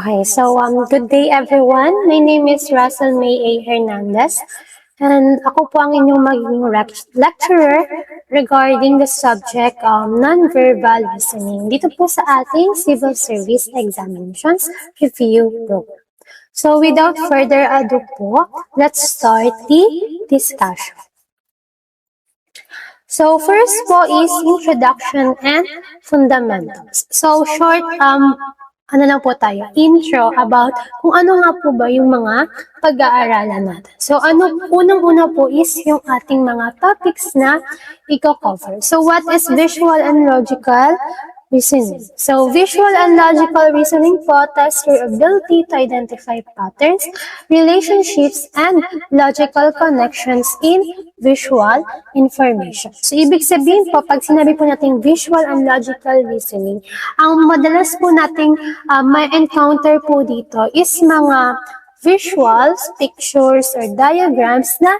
Okay, so good day everyone. My name is Russell May A. Hernandez and ako po ang inyong magiging lecturer regarding the subject non-verbal listening dito po sa ating Civil Service Examinations Review Program. So without further ado po, let's start the discussion. So first po is introduction and fundamentals. So short ano lang po tayo, intro about kung ano nga po ba yung mga pag-aaralan natin. So unang-una po is yung ating mga topics na i-cover. So what is visual and logical reasoning? So visual and logical reasoning po tests your ability to identify patterns, relationships, and logical connections in visual information. So ibig sabihin po, pag sinabi po natin visual and logical reasoning, ang madalas po nating may encounter po dito is mga visuals, pictures, or diagrams na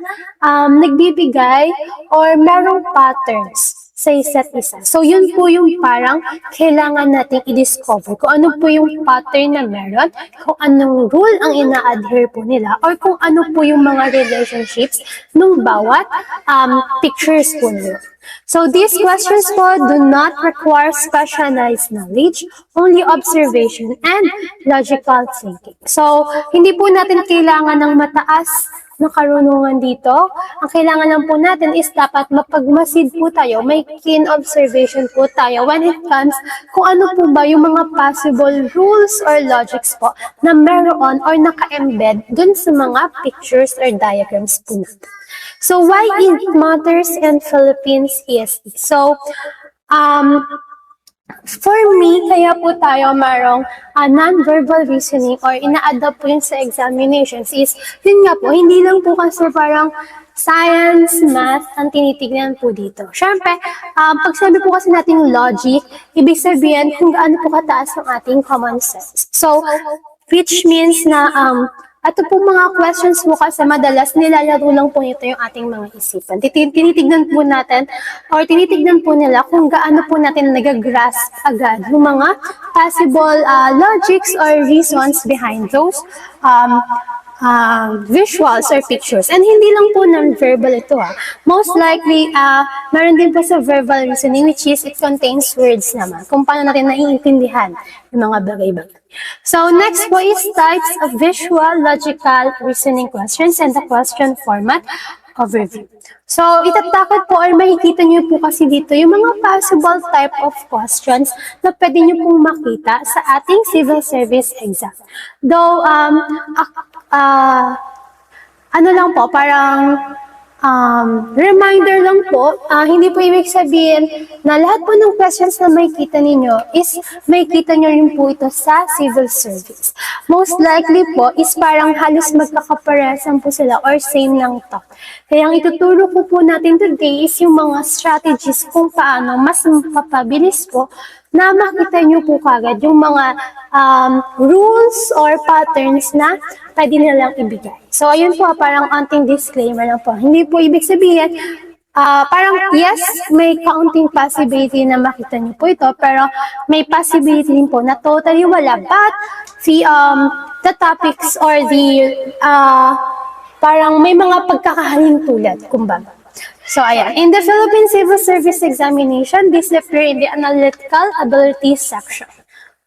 nagbibigay or merong patterns sa isa't isa. So, yun po yung parang kailangan nating i-discover kung ano po yung pattern na meron, kung anong rule ang ina-adhere po nila, or kung ano po yung mga relationships nung bawat pictures po nila. So, these questions po do not require specialized knowledge, only observation and logical thinking. So, hindi po natin kailangan ng mataas na karunungan dito. Ang kailangan lang po natin is dapat mapagmasid po tayo, may keen observation po tayo when it comes kung ano po ba yung mga possible rules or logics po na meron or naka-embed dun sa mga pictures or diagrams po natin. So, why it matters in Philippines ESE? So, for me, kaya po tayo marong non-verbal reasoning or ina-adapt po yun sa examinations is, yun nga po, hindi lang po kasi parang science, math ang tinitignan po dito. Siyempre, pag sabi po kasi natin logic, ibig sabihin kung gaano po kataas ang ating common sense. So, which means na ato po mga questions po kasi madalas nilalaro lang po nito yung ating mga isipan. Tinitignan po natin or tinitignan po nila kung gaano po natin nag-grasp agad yung mga possible logics or reasons behind those visuals or pictures. And hindi lang po non-verbal ito Most likely, meron din po sa verbal reasoning which is it contains words naman kung paano natin naiintindihan yung mga bagay-bagay. So next po is types of visual logical reasoning questions and the question format overview. So itatakot po or makikita niyo po kasi dito yung mga possible type of questions na pwede niyo pong makita sa ating civil service exam. Though ano lang po, parang reminder lang po, hindi po ibig sabihin na lahat po ng questions na makikita ninyo is makikita nyo rin po ito sa civil service. Most likely po is parang halos magkakaparehasan po sila or same lang to. Kaya ang ituturo po natin today is yung mga strategies kung paano mas mapapabilis po na makita nyo po kagad yung mga rules or patterns na pwede nilang ibigay. So, ayun po, parang anting disclaimer lang po. Hindi po ibig sabihin, parang yes, may counting possibility na makita nyo po ito, pero may possibility din po na totally wala. But, the topics or the, parang may mga pagkakahalin tulad, kumbaga. So, ayan. In the Philippine Civil Service Examination, this appear in the Analytical Abilities section.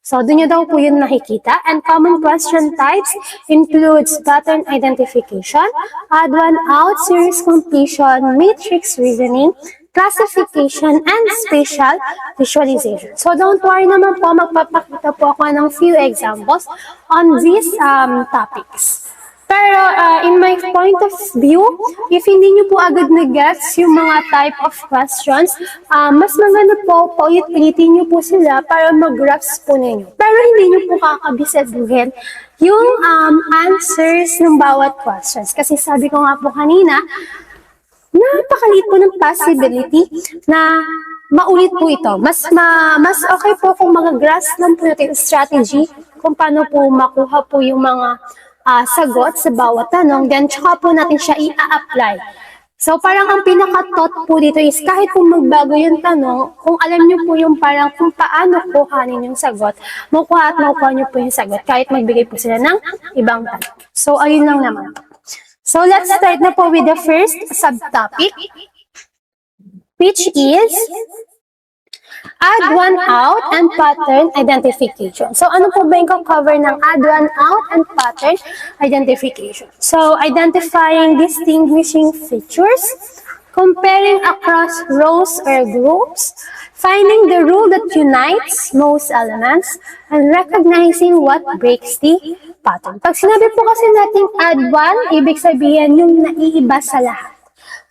So, doon nyo daw po yun nakikita. And common question types includes pattern identification, odd one out, series completion, matrix reasoning, classification, and spatial visualization. So, don't worry naman po, magpapakita po ako ng few examples on these topics. Pero in my point of view, if hindi nyo po agad na-gets yung mga type of questions, mas maganda po, paulit-ulitin nyo po sila para mag-grasp po ninyo. Pero hindi nyo po kakabisaduhin yung answers ng bawat questions. Kasi sabi ko nga po kanina, napakaliit po ng possibility na maulit po ito. Mas okay po kung mag-grasp lang po natin strategy kung paano po makuha po yung mga sagot sa bawat tanong, then tsaka po natin siya i-apply So parang ang pinaka-thought po dito is kahit kung magbago yung tanong, kung alam niyo po yung parang kung paano kuhanin yung sagot, makuha at makuha niyo po yung sagot kahit magbigay po sila ng ibang tanong. So ayun lang naman. So let's start na po with the first subtopic, which is add one out and pattern identification. So ano po ba yung cover ng add one out and pattern identification? So identifying distinguishing features, comparing across rows or groups, finding the rule that unites most elements, and recognizing what breaks the pattern. Pag sinabi po kasi natin add one, ibig sabihin yung naiiba sa lahat.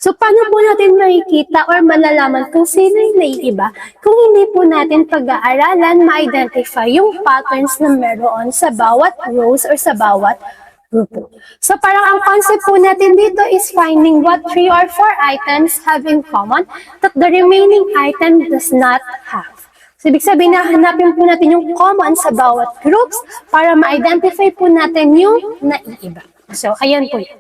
So, paano po natin makikita or malalaman kung sino yung naiiba kung hindi po natin pag-aaralan, ma-identify yung patterns na meron sa bawat rows or sa bawat grupo. So, parang ang concept po natin dito is finding what 3 or 4 items have in common that the remaining item does not have. So, ibig sabihin na hanapin po natin yung common sa bawat groups para ma-identify po natin yung naiiba. So, ayan po yun.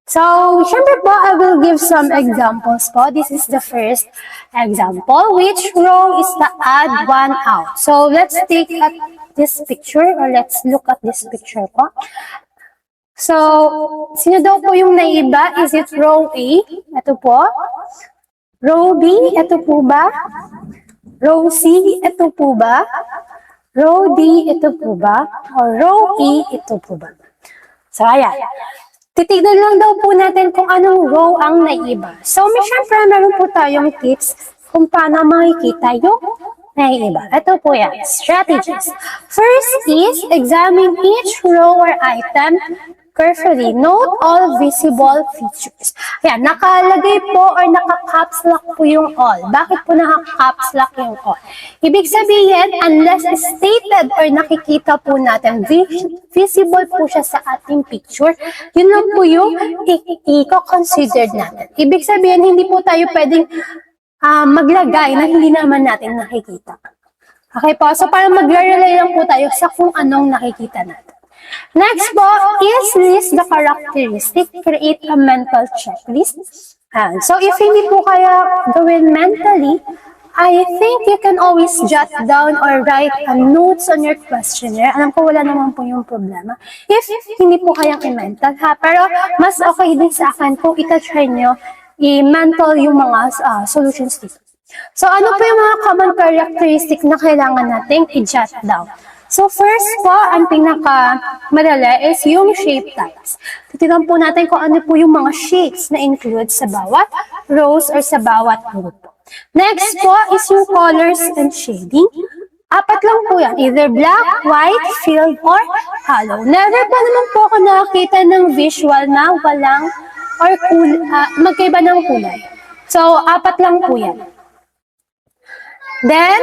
So, syempre po, I will give some examples po. This is the first example. Which row is the add one out? So, let's take at this picture or let's look at this picture po. So, sino daw po yung naiba? Is it row A? Ito po. Row B? Ito po ba? Row C? Ito po ba? Row D? Ito po ba? Or row E? Ito po ba? So, ayan. Titignan lang daw po natin kung anong row ang naiiba. So, syempre, meron po tayong tips kung paano makikita yung naiiba. Ito po yan, strategies. First is, examine each row or item carefully. Note all visible features. Yan, nakalagay po or naka-caps lock po yung all. Bakit po naka-caps lock yung all? Ibig sabihin, unless stated or nakikita po natin, visible po siya sa ating picture, yun lang po yung i-consider natin. Ibig sabihin, hindi po tayo pwedeng maglagay na hindi naman natin nakikita. Okay po, so parang mag-rely lang po tayo sa kung anong nakikita natin. Next po is list the characteristic, create a mental checklist. So if hindi po kaya gawin mentally, I think you can always jot down or write a notes on your questionnaire. Alam ko wala naman po yung problema. If hindi po kayang i-mental ha, pero mas okay din sa akin kung ita-try nyo i-mental yung mga solutions dito. So ano po yung mga common characteristic na kailangan nating i-jot down? So first po, ang pinaka-madali is yung shape types. Titignan po natin kung ano po yung mga shapes na include sa bawat rows or sa bawat grupo. Next po is yung colors and shading. 4 lang po yan, either black, white, filled, or hollow. Never pa naman po ako nakakita ng visual na walang or magkaiba ng kulay. So, 4 lang po yan. Then,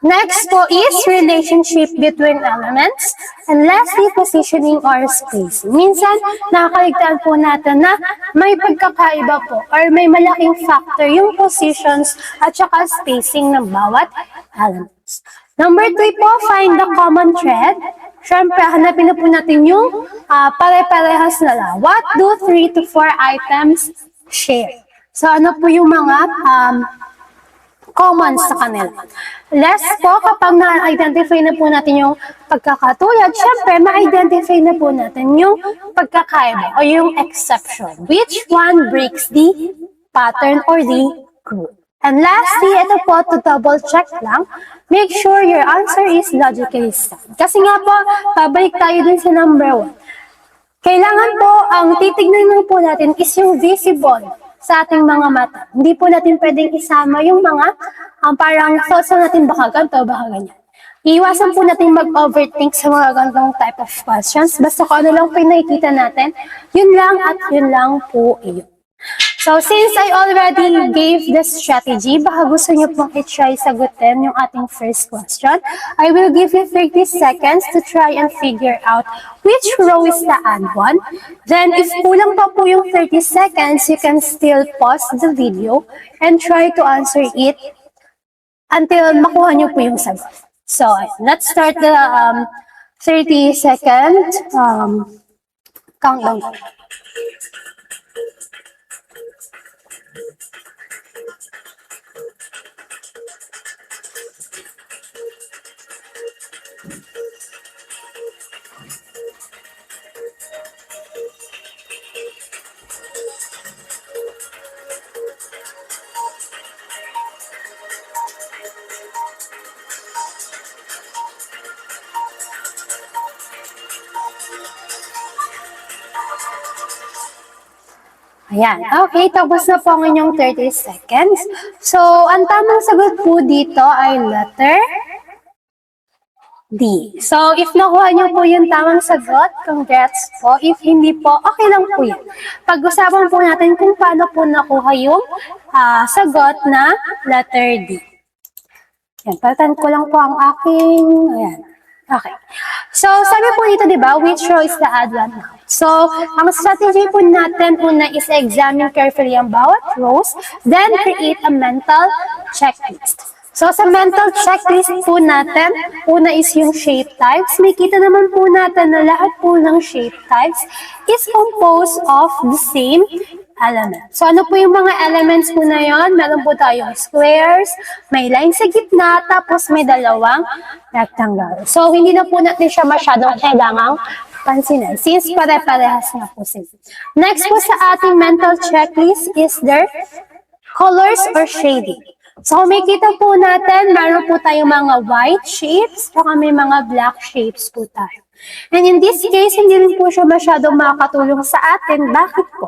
next po is relationship between elements, and lastly, positioning or spacing. Minsan, nakakaligtaan po natin na may pagkakaiba po or may malaking factor yung positions at saka spacing ng bawat elements. Number 3 po, find the common thread. Siyempre, hanapin na po natin yung pare-parehas na lang. What do 3 to 4 items share? So, ano po yung mga common sa kanila. Last po, kapag na-identify na po natin yung pagkakatulad, syempre, ma-identify na po natin yung pagkakaiba o yung exception. Which one breaks the pattern or the group? And lastly, ito po, to double check lang, make sure your answer is logically sound. Kasi nga po, pabalik tayo dun sa number 1. Kailangan po, ang titignan lang po natin is yung visible sa ating mga mata. Hindi po natin pwedeng isama yung mga parang thoughts natin baka ganito, baka ganyan. Iiwasan po natin mag-overthink sa mga ganitong type of questions. Basta kung ano lang po yung nakikita natin, yun lang at yun lang po iyon. So, since I already gave the strategy, baka gusto niyo pong i-try sagutin yung ating first question, I will give you 30 seconds to try and figure out which row is the add one. Then, if kulang pa po yung 30 seconds, you can still pause the video and try to answer it until makuha niyo po yung sagot. So, let's start the 30-second countdown. Ayan. Okay, tapos na po ang inyong 30 seconds. So, ang tamang sagot po dito ay letter D. So, if nakuha niyo po yung tamang sagot, congrats po. If hindi po, okay lang po yan. Pag-usapan po natin kung paano po nakuha yung sagot na letter D. Yan, palitan ko lang po ang aking, ayan. Okay. So, sabi po dito, di ba, which row is the odd one now? So, ang strategy po natin, una is examine carefully ang bawat rows, then create a mental checklist. So, sa mental checklist po natin, una is yung shape types. Makita naman po natin na lahat po ng shape types is composed of the same element. So, ano po yung mga elements po na yon? Meron po tayong squares, may line sa gitna, tapos may dalawang rectangle. So, hindi na po natin siya masyadong kailangang pansinin since pare-parehas na po sila. Next po sa ating mental checklist is their colors or shading. So, kung makita po natin, meron po tayong mga white shapes, saka may mga black shapes po tayo. And in this case, hindi rin po siya masyadong makakatulong sa atin. Bakit po?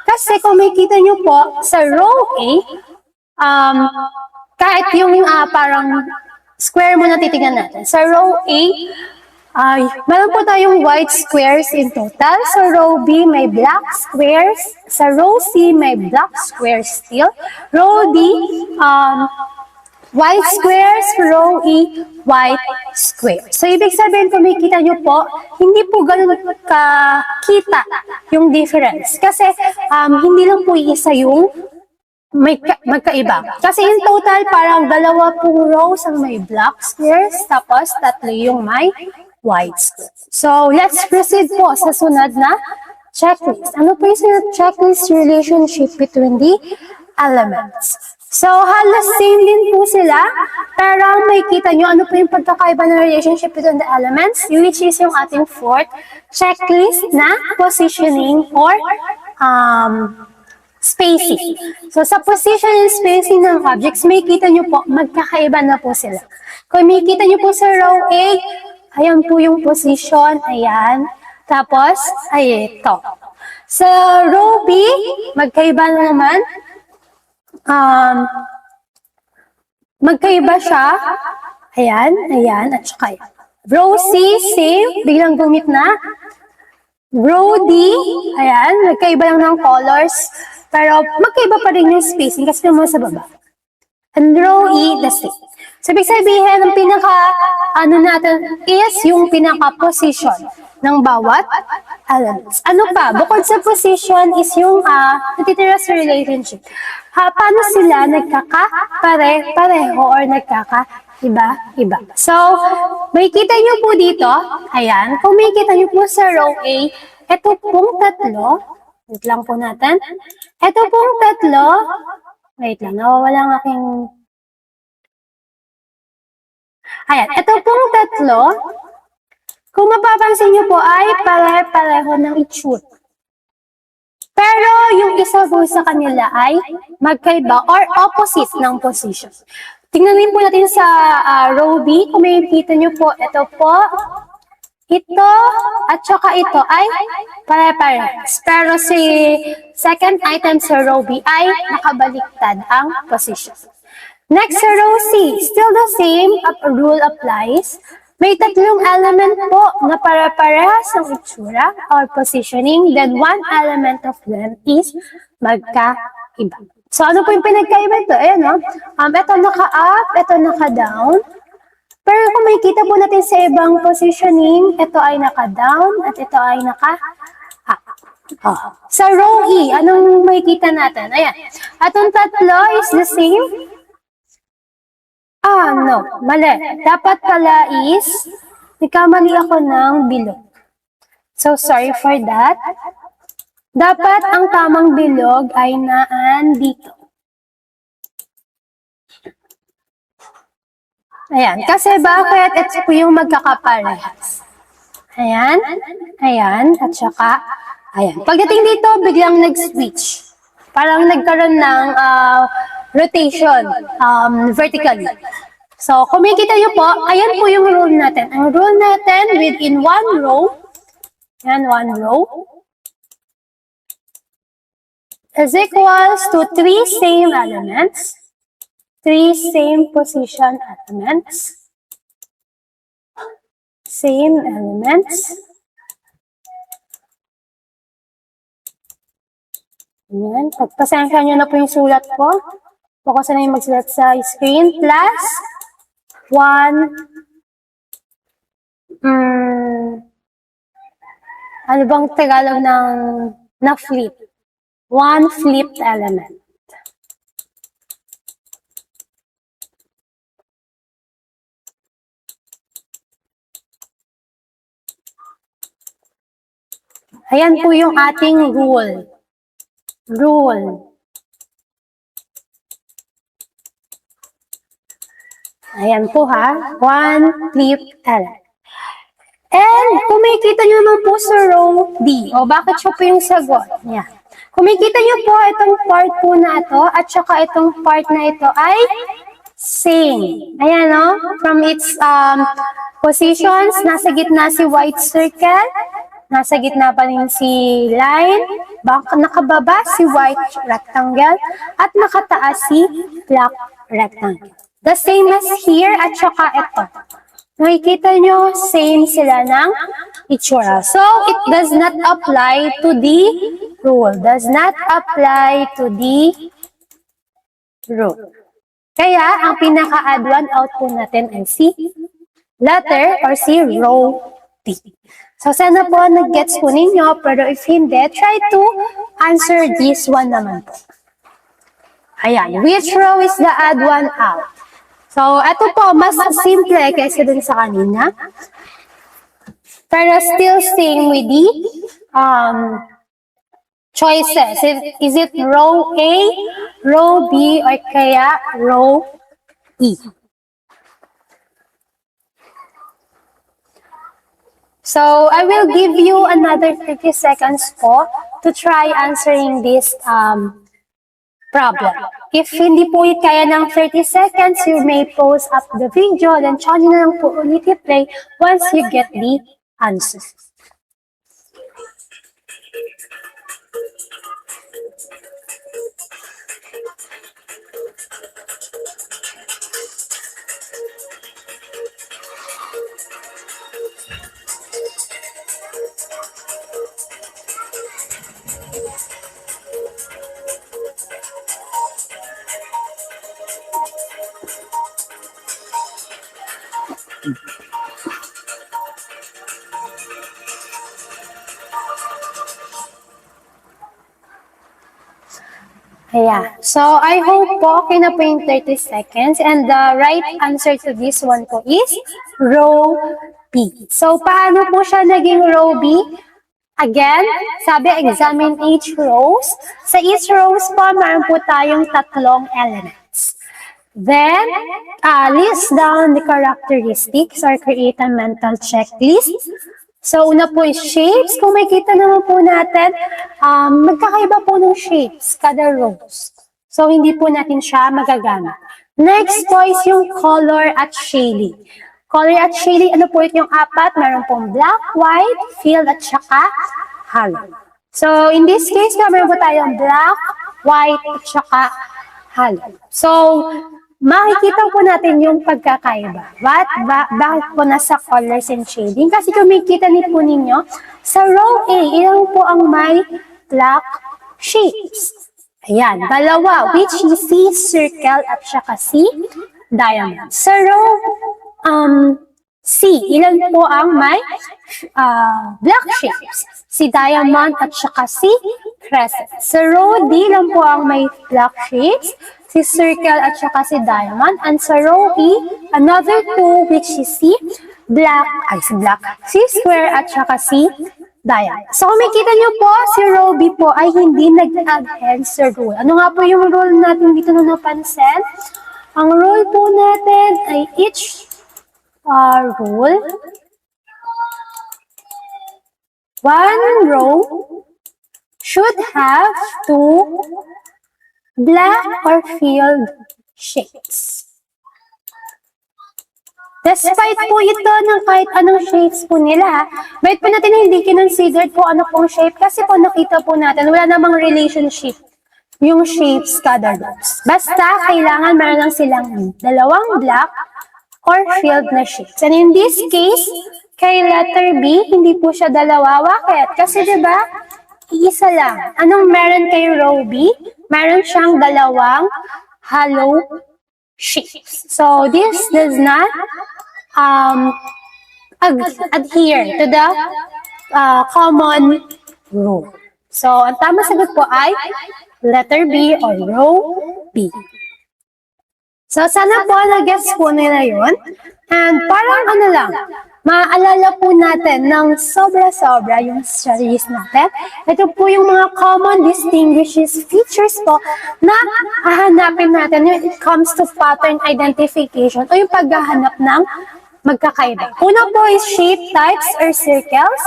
Kasi kung makita nyo po, sa row A, kahit yung parang square muna titignan natin. Sa row A, meron po tayong white squares in total. Sa row B, may black squares. Sa row C, may black squares still. Row D, white squares. Row E, white squares. So, ibig sabihin, kung makikita nyo po, hindi po ganun kakita yung difference. Kasi, hindi lang po isa yung magkaiba. Kasi in total, parang dalawa pong rows ang may black squares, tapos tatlo yung may white squares. So, let's proceed po sa sunod na checklist. Ano po yung checklist relationship between the elements? So, halos same din po sila, pero may kita nyo ano po yung pagkakaiba ng relationship between the elements, which is yung ating fourth checklist na positioning or spacing. So, sa position and spacing ng objects, may kita nyo po, magkakaiba na po sila. Kung may kita nyo po sa row A, ayan po yung position, ayan. Tapos, ay ito. Sa row B, magkaiba na naman. Magkaiba siya. Ayan, ayan, at saka ayan. Row C, same, biglang gumit na. Row D, ayan, magkaiba lang ng colors. Pero magkaiba pa rin yung spacing kasi naman sa baba. And row E, the same. So, ibig sabihin, ang natin is yung pinaka-position ng bawat elements. Ano pa? Bukod sa position is yung natitira sa relationship. Paano sila nagkaka-pareho or nagkaka-iba-iba? So, may kita nyo po dito, ayan, kung may kita nyo po sa row A, ito pong tatlo, wait lang po natin, ito pong tatlo, wait lang, nawawala ang aking, ayan, ito pong tatlo, kung mapapansin nyo po ay pare-pareho ng itsura. Pero yung isa po sa kanila ay magkaiba or opposite ng position. Tingnan din po natin sa row B, kung may kita nyo po, ito po, ito, at saka ito ay pare-parehas. Pero si second item sa row B ay nakabaliktad ang position. Next sa row C, still the same rule applies. May tatlong element po na pare-parehas ang itsura or positioning, then one element of them is magkaiba. So, ano po yung pinagkaiba ito? Ayan, no? Ito naka-up, ito naka-down. Pero kung makikita po natin sa ibang positioning, ito ay naka-down at ito ay naka-up. Sa row E, anong makikita natin? Ayan. Atong tatlo is the same. No. Mali. Dapat pala is, nagkamali ako ng below. So, sorry for that. Dapat ang tamang bilog ay naandito. Ayan. Kasi bakit? Ito po yung magkakaparehas. Ayan. Ayan. At saka, ayan. Pagdating dito, biglang nag-switch. Parang nagkaroon ng rotation vertically. So, kung makikita nyo po, ayan po yung rule natin. Ang rule natin within one row, ayan, one row, is equals to 3 same elements, 3 same position elements, same elements. Ayan, pagpasensya nyo na po yung sulat ko. Focus na yung magsulat sa screen. Plus, 1, ano bang Tagalog ng flip? 1 flipped element. Ayan po yung ating rule. Ayan po ha, 1 flipped element. And kung makikita nyo naman po sa row D, o bakit siya po yung sagot? Yan. Kung makikita nyo po itong part po na ito, at saka itong part na ito ay same. Ayan o, from its positions, nasa gitna si white circle, nasa gitna pa rin si line, nakababa si white rectangle, at nakataas si black rectangle. The same as here at saka ito. Makikita nyo, same sila ng itsura. So, it does not apply to the rule. Does not apply to the rule. Kaya, ang pinaka-add one out po natin ay si letter or si row D. So, sana po nag-gets po ninyo, pero if hindi, try to answer this one naman po. Ayan, which row is the add one out? So, ito po, mas simple kaysa dun sa kanina. Pero still staying with the choices. Is it row A, row B, or kaya row E? So, I will give you another 30 seconds po to try answering this problem. If hindi po kaya ng 30 seconds, you may pause up the video, then try nyo na lang po ulit i-play once you get the answer. Yeah. So, I hope po, okay na po yung 30 seconds. And the right answer to this one po is row B. So, paano po siya naging row B? Again, sabi, examine each rows. Sa each rows po, meron po tayong tatlong elements. Then, list down the characteristics or create a mental checklist. So, una po is shapes. Kung makikita naman po natin, magkakaiba po ng shapes, kada rows. So, hindi po natin siya magagamit. Next po is yung color at shading. Color at shading, ano po yung apat? Meron pong black, white, fill, at saka hollow. So, in this case, meron po tayong black, white, at saka hollow. So, makikita po natin yung pagkakaiba. Bakit po nasa colors and shading? Kasi kung makikita po ninyo, sa row A, ilang po ang may black shapes. Ayan, dalawa, which is si circle at saka si diamond. Sa row C, ilan po ang may black shapes? Si diamond at saka si crescent. Sa row D, ilan po ang may black shapes? Si circle at saka si diamond. And sa row E, another two which is si square at saka si diagram. So kung makita niyo po, si Roby po ay hindi nag-adhere sa rule. Ano nga po yung rule natin dito na napansin? Ang rule po natin ay each rule, one row should have two black or filled shapes. Despite po ito ng kahit anong shapes po nila, bakit po natin hindi kinonsidered po ano pong shape? Kasi po nakita po natin, wala namang relationship yung shapes kada rows. Basta, kailangan meron lang silang dalawang black or filled na shapes. And in this case, kay letter B, hindi po siya dalawa. Bakit? Kasi diba, iisa lang. Anong meron kay row B? Meron siyang dalawang hollow shapes. So, this does not adhere to the common rule. So, ang tamang sagot po ay letter B or row B. So, sana po na-guess po nila yun. And parang ano lang, maaalala po natin ng sobra-sobra yung strategies natin. Ito po yung mga common distinguishes features po na hahanapin natin when it comes to pattern identification o yung paghahanap ng magkakaiba. Una po is shape types or circles.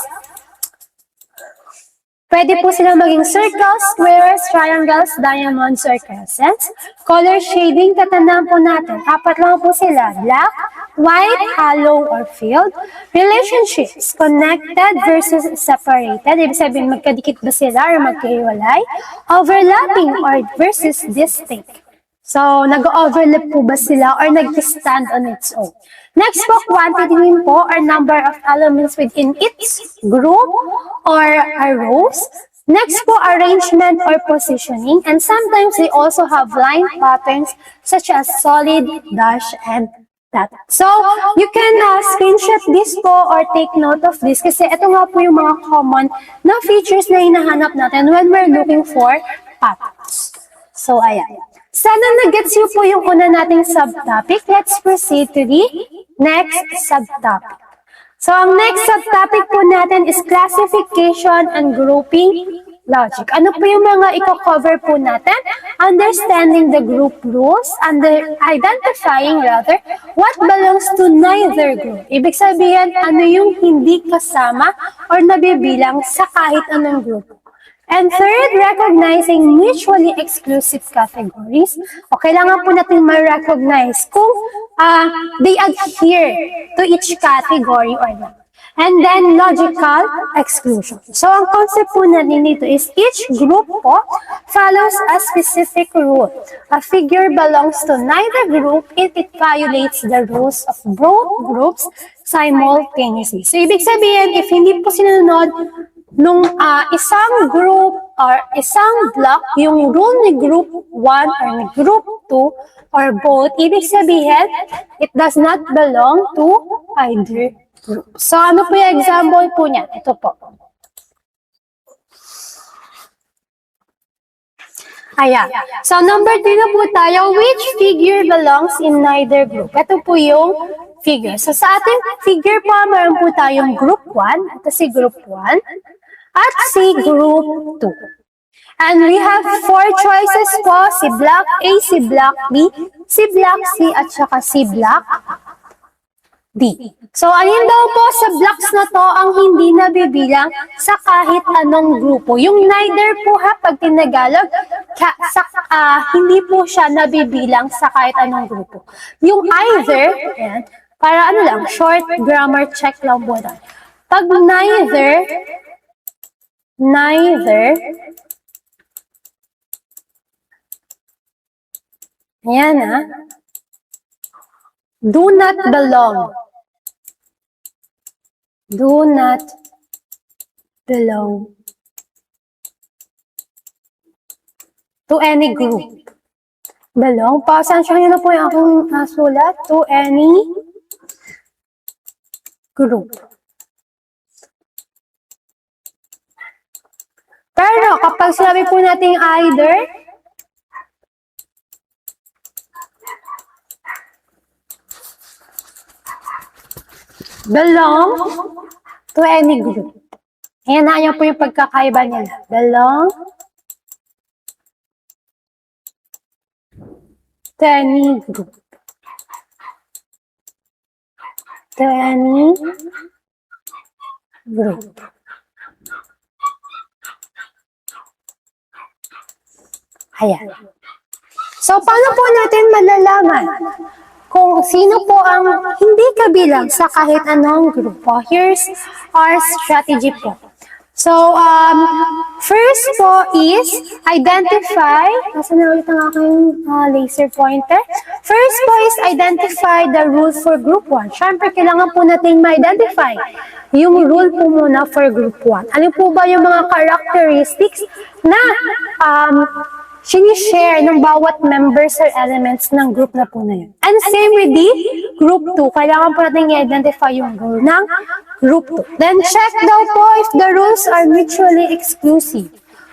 Pwede po silang maging circles, squares, triangles, diamonds, or crescents. Color shading, tatandaan po natin. Apat lang po sila. Black, white, hollow, or filled. Relationships, connected versus separated. Ibig sabihin, magkadikit ba sila or magkahiwalay? Overlapping or versus distinct. So, nag-overlap po ba sila or nag-stand on its own? Next po, quantity din po or number of elements within its group or rows. Next po, arrangement or positioning. And sometimes they also have line patterns such as solid, dash, and dot. So, you can screenshot this po or take note of this kasi ito nga po yung mga common na features na hinahanap natin when we're looking for patterns. So, ayan. Sana na-gets you po yung una nating subtopic. Let's proceed to the next subtopic. So, ang next subtopic po natin is classification and grouping logic. Ano po yung mga i-cover po natin? Understanding the group rules and identifying what belongs to neither group. Ibig sabihin, ano yung hindi kasama or nabibilang sa kahit anong group. And third, recognizing mutually exclusive categories. O kailangan po natin ma-recognize kung they adhere to each category or not. And then, logical exclusion. So, ang concept po natin dito is each group po follows a specific rule. A figure belongs to neither group if it violates the rules of both groups simultaneously. So, ibig sabihin, if hindi po sinunod nung isang group or isang block, yung rule ni group 1 or ni group 2 or both, ibig sabihin, it does not belong to either group. So, ano po yung example po niya? Ito po. Ayan. So, number 3 na po tayo, which figure belongs in neither group? Ito po yung figure. So, sa ating figure po, meron po tayong group 1. Ito si group 1. At si group 2. And we have 4 choices po, si block A, si block B, si block C, at saka si block D. So, alin daw po sa blocks na to ang hindi nabibilang sa kahit anong grupo. Yung neither po ha, pag tinagalog, hindi po siya nabibilang sa kahit anong grupo. Yung either, yan, para ano lang, short grammar check lang po na. Pag neither, ayan do not belong. Do not belong to any group. Belong. Pasensya nyo na po yung akong sulat. To any group. Pero kapag sinabi po natin either, belong to any group. Ayan na po yung pagkakaiba nila. Belong to any group. To any group. Ayan. So, paano po natin malalaman kung sino po ang hindi kabilang sa kahit anong grupo? Here's our strategy po. So, first po is identify, nasa na ulit ang aking laser pointer? First po is identify the rule for group 1. Siyempre, kailangan po natin ma-identify yung rule po muna for group 1. Ano po ba yung mga characteristics na sinishare ng bawat members or elements ng group na po na yun. And same with the group 2. Kailangan po natin i-identify yung rule ng group 2. Then check daw po if the rules are mutually exclusive.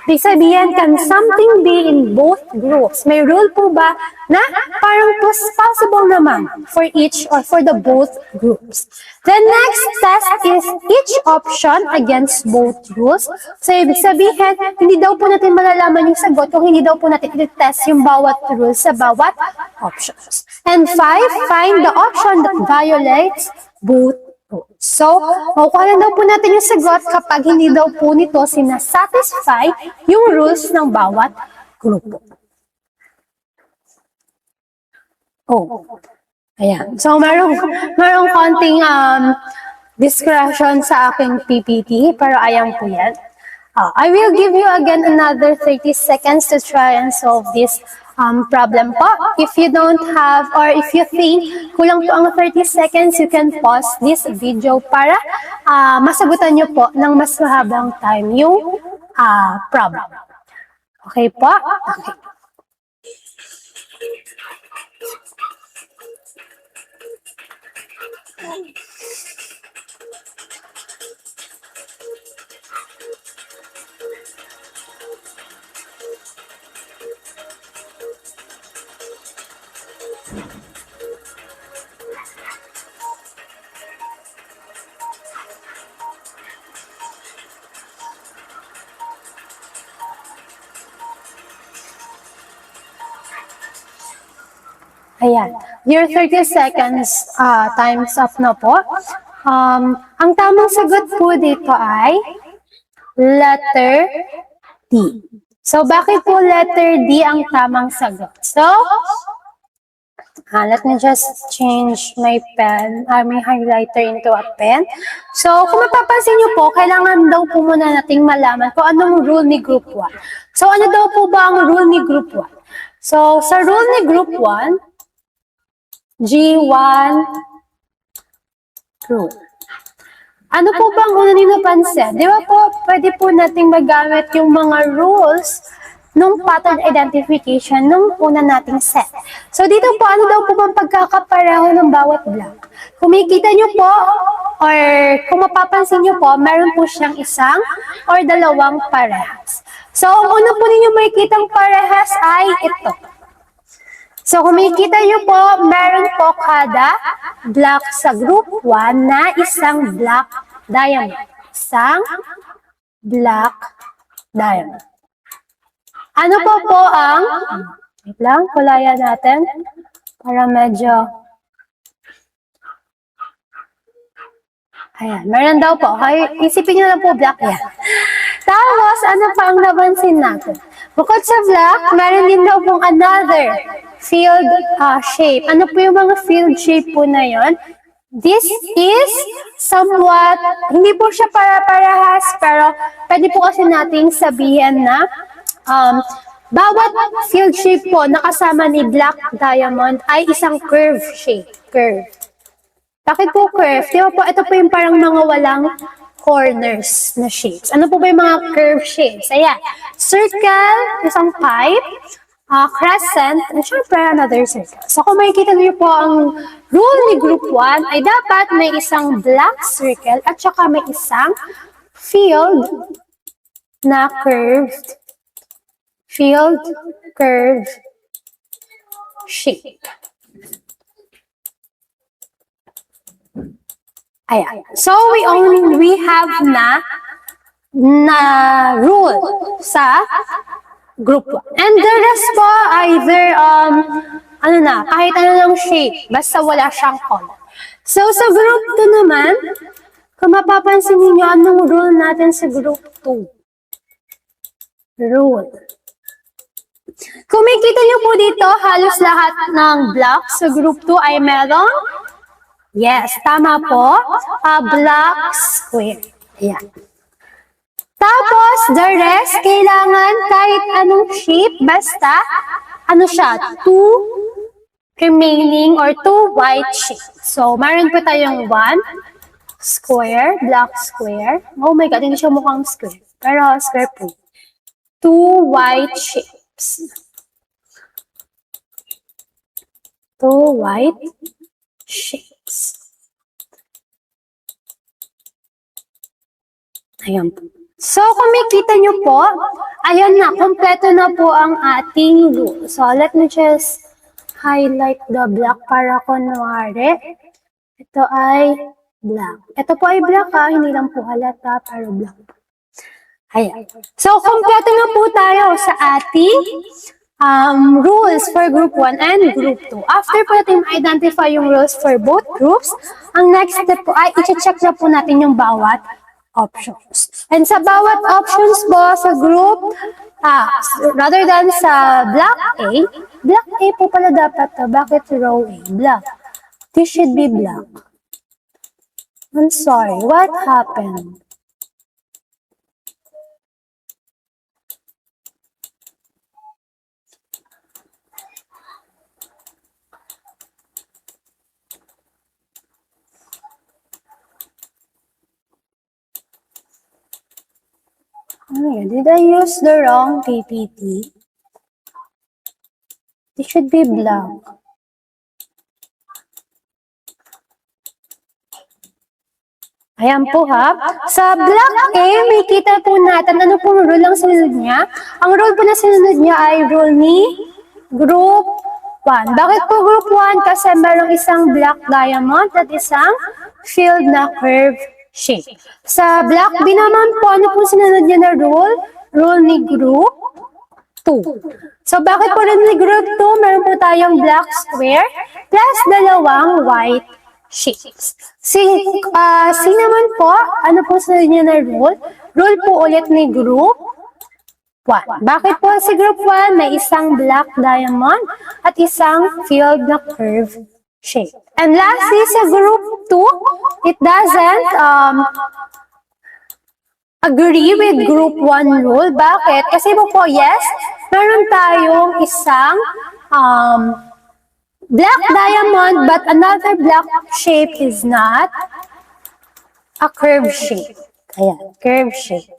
Ibig sabihin, can something be in both groups? May rule po ba na parang possible naman for each or for the both groups? The next test is each option against both rules. So, ibig sabihin, hindi daw po natin malalaman yung sagot kung hindi daw po natin i-test yung bawat rule sa bawat options. And 5, find the option that violates both rules. So, makukuha daw po natin yung sagot kapag hindi daw po nito sinasatisfy yung rules ng bawat grupo. Oh. Ayan. So, merong konting discretion sa aking PPT, pero ayan po yan. I will give you again another 30 seconds to try and solve this problem po. If you don't have, or if you think kulang po ang 30 seconds, you can pause this video para masagutan nyo po ng mas mahabang time yung problem. Okay po? Okay. Ayan. Your 30 seconds time's up na po. Ang tamang sagot po dito ay letter D. So, bakit po letter D ang tamang sagot? So, let me just change my pen, my highlighter into a pen. So, kung mapapansin nyo po, kailangan daw po muna nating malaman kung anong rule ni Group 1. So, ano daw po ba ang rule ni Group 1? So, sa rule ni Group 1, G1 rule. Ano po bang una nyo napansin? Di ba po, pwede po nating magamit yung mga rules nung pattern identification nung una nating set. So, dito po, ano daw po bang pagkakapareho ng bawat block? Kung makikita nyo po, or kung mapapansin nyo po, meron po siyang isang or dalawang parehas. So, ang una po ninyo makikitang parehas ay ito. So, kung makikita nyo po, meron po kada block sa group 1 na isang block diamond. Isang block diamond. Ano po ang, wait lang, kulayan natin para medyo, ayan, meron daw po. Isipin nyo lang po block yan. Tapos, ano pa ang napansin natin? Bukod sa block, meron din daw pong another field shape. Ano po yung mga field shape po na yon? This is somewhat, hindi po siya para-parahas, pero pwede po kasi nating sabihin na bawat field shape po na kasama ni black diamond ay isang curve shape. Curve. Bakit po curve? Di ba po, ito po yung parang mga walang corners na shapes. Ano po ba yung mga curve shapes? Ayan. Circle, isang pipe, crescent, and syempre another circle. So kung makikita niyo po ang rule ni group 1 ay dapat may isang black circle at saka may isang field na curved shape. Ayan. So we have na na rule sa group 1. And the rest po, either, kahit ano lang shape, basta wala siyang color. So, sa group 2 naman, kung mapapansin niyo, anong rule natin sa group 2? Rule. Kung makikita niyo po dito, halos lahat ng blocks sa group 2 ay merong, yes, tama po, block square. Ayan. Tapos, the rest, kailangan kahit anong shape, basta, two remaining or two white shapes. So, meron po tayong 1 square, block square. Oh my God, hindi siya mukhang square. Pero square po. 2 white shapes. 2 white shapes. Ayan po. So, kung makita nyo po, ayan na, kompleto na po ang ating rule. So, let me just highlight the black para kunwari. Ito ay black. Ito po ay black hindi lang po halata, pero black. Ayan. So, kompleto na po tayo sa ating rules for group 1 and group 2. After po natin identify yung rules for both groups, ang next step po ay i-check na po natin yung bawat options. And sa bawat options po sa group, rather than sa block A po pala dapat to. Bakit row A? Black. This should be black. I'm sorry, what happened? Oh, did I use the wrong PPT? It should be black. Ayan po ha. Sa block A, may kita po natin ano pong rule ang sinunod niya. Ang rule po na sinunod niya ay rule ni group 1. Bakit po group 1? Kasi merong isang black diamond at isang filled na curve shape. Sa block B naman po, ano po sinunod niya na rule? Rule ni group 2. So, bakit po rin ni group 2? Meron po tayong black square plus dalawang white shapes. Si naman po, ano po sinunod niya na rule? Rule po ulit ni group 1. Bakit po si group 1? May isang black diamond at isang filled na curve shape. And lastly, sa group 2, it doesn't agree with group 1 rule. Bakit? Kasi po, yes, meron tayong isang black diamond, but another black shape is not a curve shape. Ayan, curve shape.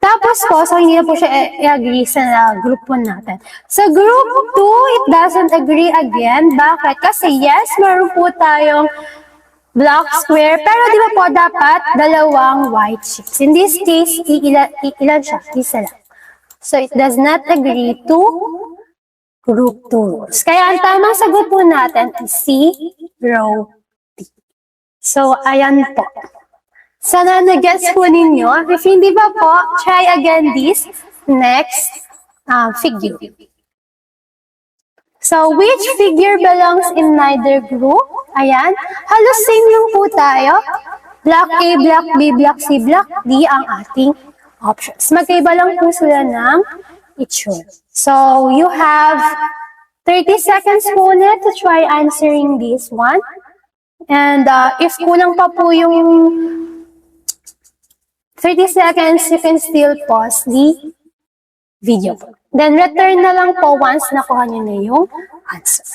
Tapos po, so hindi na po siya i-agree sa group 1 natin. Sa group 2, it doesn't agree again. Bakit? Kasi yes, meron po tayong block square, pero di ba po dapat dalawang white shapes. In this case, ilan siya? Isa lang. So it does not agree to group 2 rules. Kaya ang tamang sagot po natin is C, row D. So ayan po. Sana nag-gets po ninyo. If hindi pa po, try again this next figure. So, which figure belongs in neither group? Ayan. Halos same lang po tayo. Block A, block B, block C, block D ang ating options. Magkaiba lang po sila ng itsura. So, you have 30 seconds po ulit to try answering this one. And if kulang pa po yung 30 seconds, you can still pause the video. Then, return na lang po once nakuha nyo na yung answer.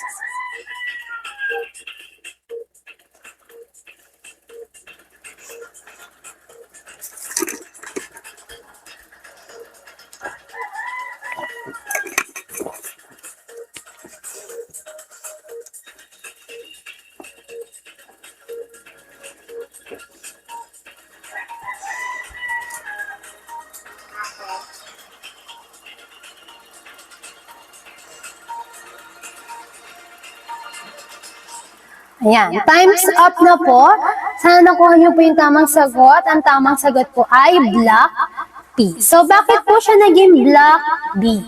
Ayan, time's up na po. Sana nakuha niyo po yung tamang sagot. Ang tamang sagot po ay block B. So, bakit po siya naging block B?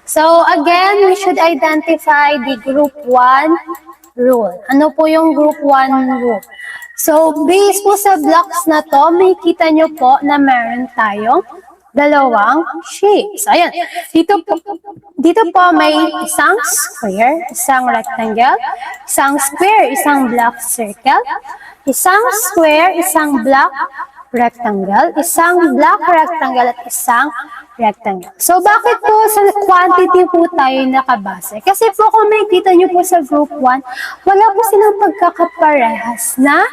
So, again, we should identify the group 1 rule. Ano po yung group 1 rule? So, based po sa blocks na to, may kita nyo po na meron tayong dalawang shapes. Ayan. Dito po may isang square, isang rectangle, isang square, isang block circle, isang square, isang block rectangle, isang block rectangle, at isang rectangle. So, bakit po sa quantity po tayo nakabase? Kasi po kung makikita nyo po sa group 1, wala po silang pagkakaparehas na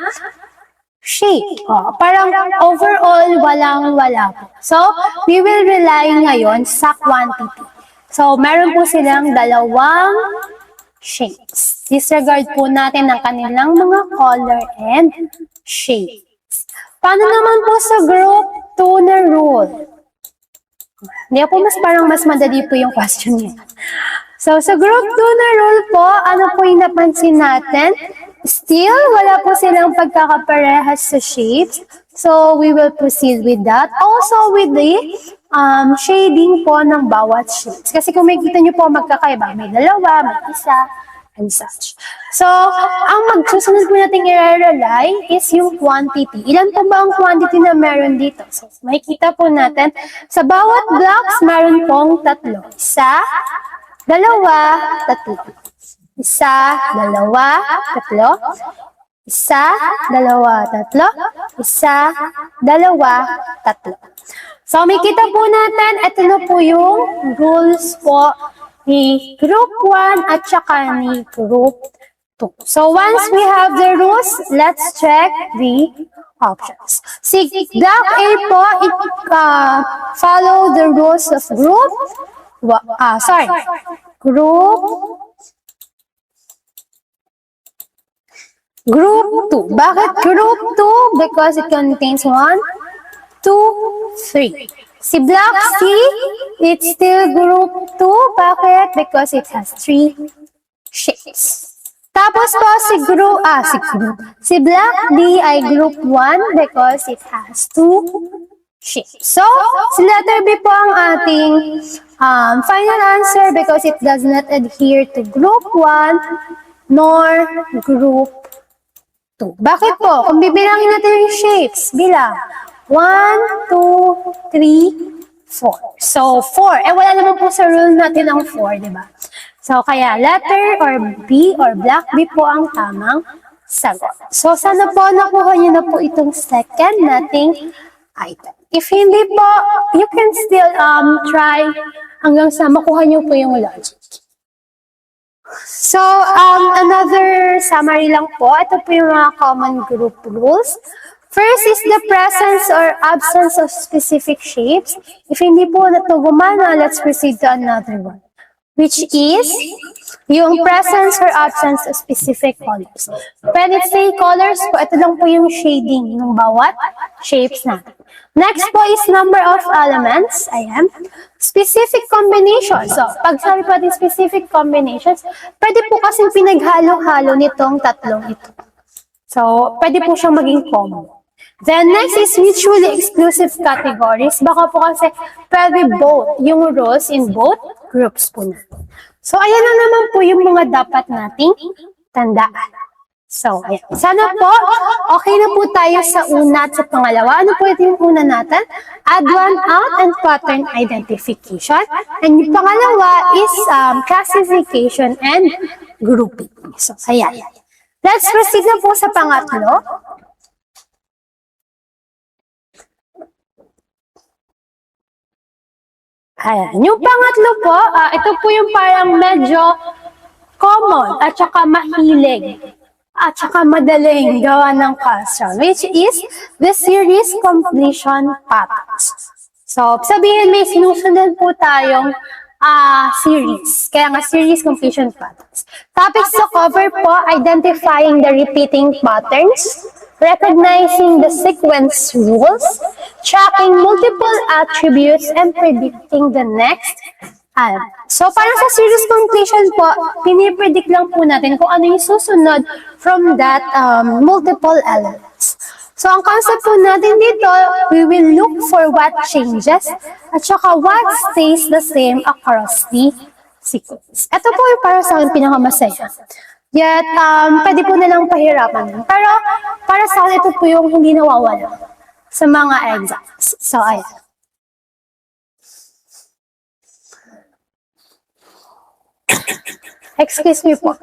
shape. Parang overall, walang-wala po. So, we will rely ngayon sa quantity. So, meron po silang dalawang shapes. Disregard po natin ang kanilang mga color and shapes. Paano naman po sa group 2 na rule? Hindi po parang mas madali po yung question niya. So, sa group 2 na rule po, ano po yung napansin natin? Still, wala po silang pagkakaparehas sa shapes. So, we will proceed with that. Also, with the shading po ng bawat shapes. Kasi kung makikita nyo po magkakaiba, may dalawa, may isa, and such. So, ang magsusunod po natin i-rely is yung quantity. Ilan po ba ang quantity na meron dito? So, makikita po natin, sa bawat blocks, meron pong tatlo. Isa, dalawa, tatlo. Isa, dalawa, tatlo. Isa, dalawa, tatlo. Isa, dalawa, tatlo. So, makikita po natin, ito na po yung rules po ni group 1 at saka ni group 2. So, once we have the rules, let's check the options. Si block A po, follow the rules of group, Group 2. Bakit group 2? Because it contains 1, 2, 3. Si block C, it's still group 2. Bakit? Because it has 3 shapes. Tapos po si block D ay group 1 because it has 2 shapes. So, si letter B po ang ating final answer because it does not adhere to group 1 nor group 2. Bakit po? Kung bibilangin natin yung shapes, bilang 1, 2, 3, 4. So, 4. Wala naman po sa rule natin ang 4, di ba? So, kaya letter or B or block B po ang tamang sagot. So, sana po nakuha niyo na po itong second nating item. If hindi po, you can still try hanggang sa makuha niyo po yung logic. So, another summary lang po. Ito po yung mga common group rules. First is the presence or absence of specific shapes. If hindi po na ito gumana, let's proceed to another one, which is yung presence or absence of specific colors. When it's say colors po, ito lang po yung shading ng bawat shapes natin. Next po is number of elements. Ayan. Specific combinations. So, pag sabi po natin specific combinations, pwede po kasing pinaghalo-halo nitong tatlong ito. So, pwede po siyang maging combo. Then, next is mutually exclusive categories. Baka po kasi pwede both, yung rules in both groups po natin. So, ayan na naman po yung mga dapat nating tandaan. So, ayan. Sana po, okay na po tayo sa una at sa pangalawa. Ano po ito yung una natin? Add one out and pattern identification. And yung pangalawa is classification and grouping. So, ayan. Let's proceed na po sa pangatlo. Ayan. Yung pangatlo po, ito po yung parang medyo common at saka mahilig at saka madaling gawa ng question, which is the series completion patterns. So, sabihin may sinusunod po tayong series. Kaya nga, series completion patterns. Topics to cover po, identifying the repeating patterns, recognizing the sequence rules, tracking multiple attributes, and predicting the next element. So, parang sa series completion po, pinipredict lang po natin kung ano yung susunod from that multiple elements. So, ang concept po natin dito, we will look for what changes at saka what stays the same across the sequence. Ito po yung para sa akin pinakamasaya. Yet, pwede po nilang pahirapan. Pero, para sa akin, ito po yung hindi nawawala sa mga exams. So, ayan. Excuse me po.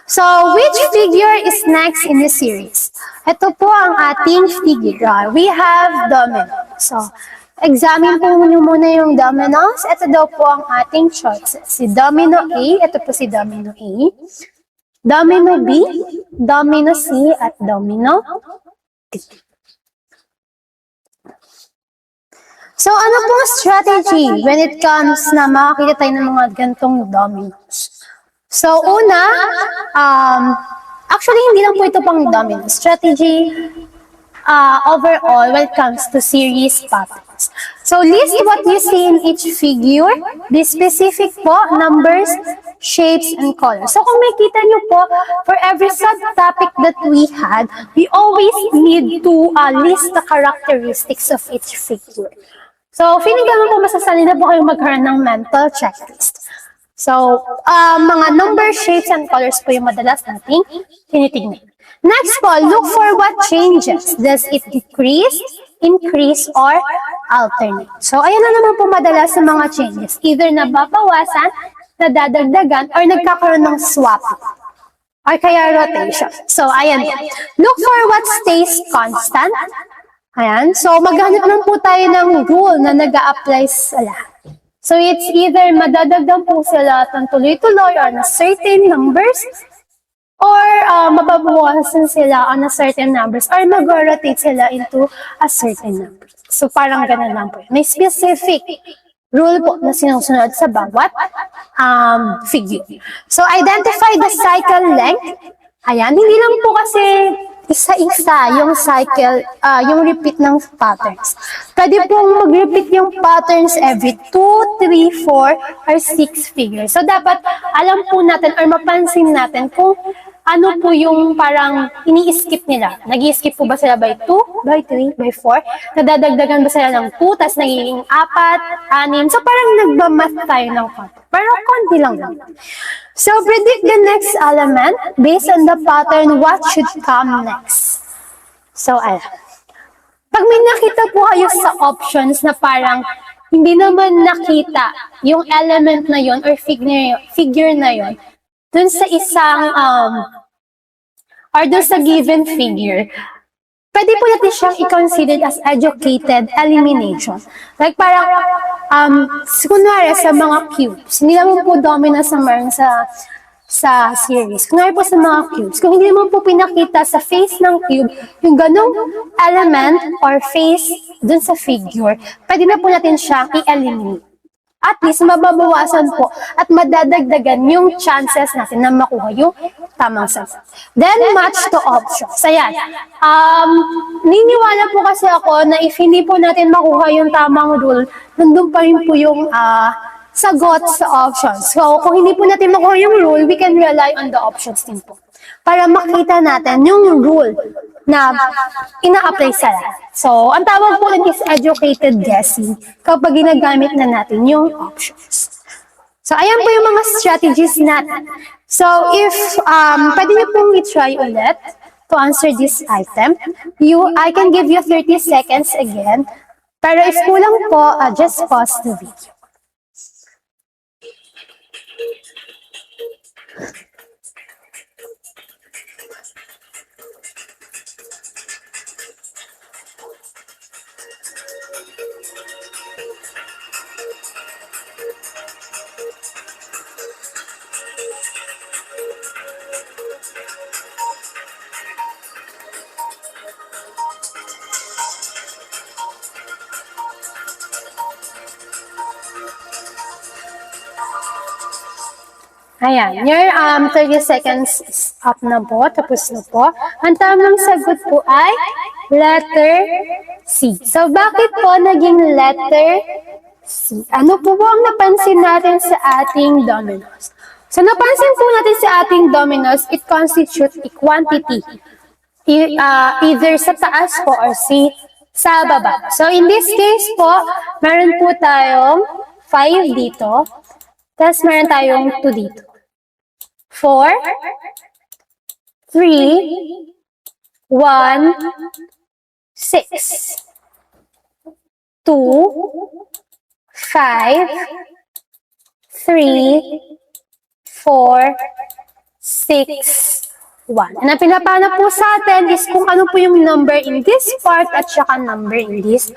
So, which figure is next in the series? Ito po ang ating figure. We have domino. So, examine po muna yung dominoes. Ito daw po ang ating choices. Si domino A, ito po si domino A. Domino B, domino C, at domino D. So, ano pong strategy when it comes na makakita tayo ng mga gantong dominoes? So, una, actually, hindi lang po ito pang domino strategy overall when it comes to series patterns. So, list what you see in each figure, be specific po, numbers, shapes, and colors. So, kung makita nyo po, for every subtopic that we had, we always need to list the characteristics of each figure. So, feeling ko po masasali na po kayong magkaroon ng mental checklist. So, mga number, shapes, and colors po yung madalas nating tinitignan. Next po, look for what changes. Does it decrease, increase, or alternate? So, ayan na naman po madalas sa mga changes. Either nababawasan, nadadagdagan, or nagkakaroon ng swap. Or kaya rotation. So, ayan. Look for what stays constant. Ayan. So, maghanap lang po tayo ng rule na nag-a-apply sa lahat. So, it's either madadagdag po sila ng tuloy-tuloy on a certain numbers or mababawasan sila on a certain numbers or mag-rotate sila into a certain numbers. So, parang ganun lang po. May specific rule po na sinusunod sa bawat figure. So, identify the cycle length. Ayan, hindi lang po kasi isa-isa yung cycle, yung repeat ng patterns. Pwede pong mag-repeat yung patterns every 2, 3, 4, or 6 figures. So, dapat alam po natin or mapansin natin kung ano po yung parang ini-skip nila. Nag-i-skip po ba sila by 2, by 3, by 4? Nadadagdagan ba sila ng 2, tas nagiging 4, 6? So, parang nagba-math tayo ng pattern. Pero konti lang naman. So, predict the next element based on the pattern what should come next. So, pag may nakita po kayo sa options na parang hindi naman nakita yung element na yon or figure na yon dun sa isang or dun sa given figure, pwede po natin siyang i-consider as educated elimination. Like parang, kunwari sa mga cubes, hindi naman po dominant sa meron sa series. Kunwari po sa mga cubes, kung hindi naman po pinakita sa face ng cube, yung ganong element or face dun sa figure, pwede na po natin siyang i-eliminate. At least mababawasan po at madadagdagan yung chances natin na makuha yung tamang sagot. Then, match to options. Ayan. Niniwala po kasi ako na if hindi po natin makuha yung tamang rule, nandun pa rin po yung sagot sa options. So, kung hindi po natin makuha yung rule, we can rely on the options din po. Para makita natin yung rule na ina-apply sa lahat. So, ang tawag po rin is educated guessing kapag ginagamit na natin yung options. So, ayan po yung mga strategies natin. So, if pwede niyo pong i-try ulit to answer this item, I can give you 30 seconds again. Pero if kulang po, just pause the video. Ayan, your 30 seconds is up na po, tapos na po. Ang tamang sagot po ay letter C. So, bakit po naging letter C? Ano po ang napansin natin sa ating dominoes? So, napansin po natin sa ating dominoes, it constitutes a quantity. either sa taas po or sa baba. So in this case po, meron po tayong 5 dito, tapos meron tayong 2 dito. 4, 3, 1, 6, 2, 5, 3, 4, 6, 1. And ang pinapana po sa atin is kung ano po yung number in this part at saka number in this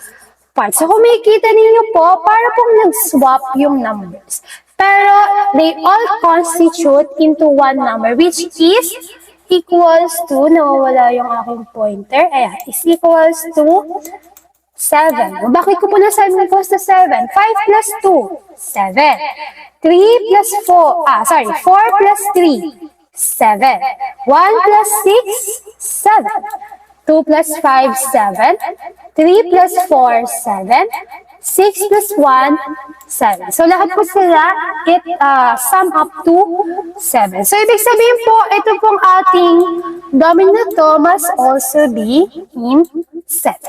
part. So kung makikita ninyo po, para pong nag-swap yung numbers. Pero they all constitute into one number which is equals to, nawawala yung aking pointer, ayan, is equals to 7. Bakit ko po na 7 equals to 7? 5 plus 2, 7. 3 plus 4, 4 plus 3, 7. 1 plus 6, 7. 2 plus 5, 7. 3 plus 4, 7. 6 plus 1, 7. So, lahat po sila, it sum up to 7. So, ibig sabihin po, ito pong ating domino na to must also be in 7.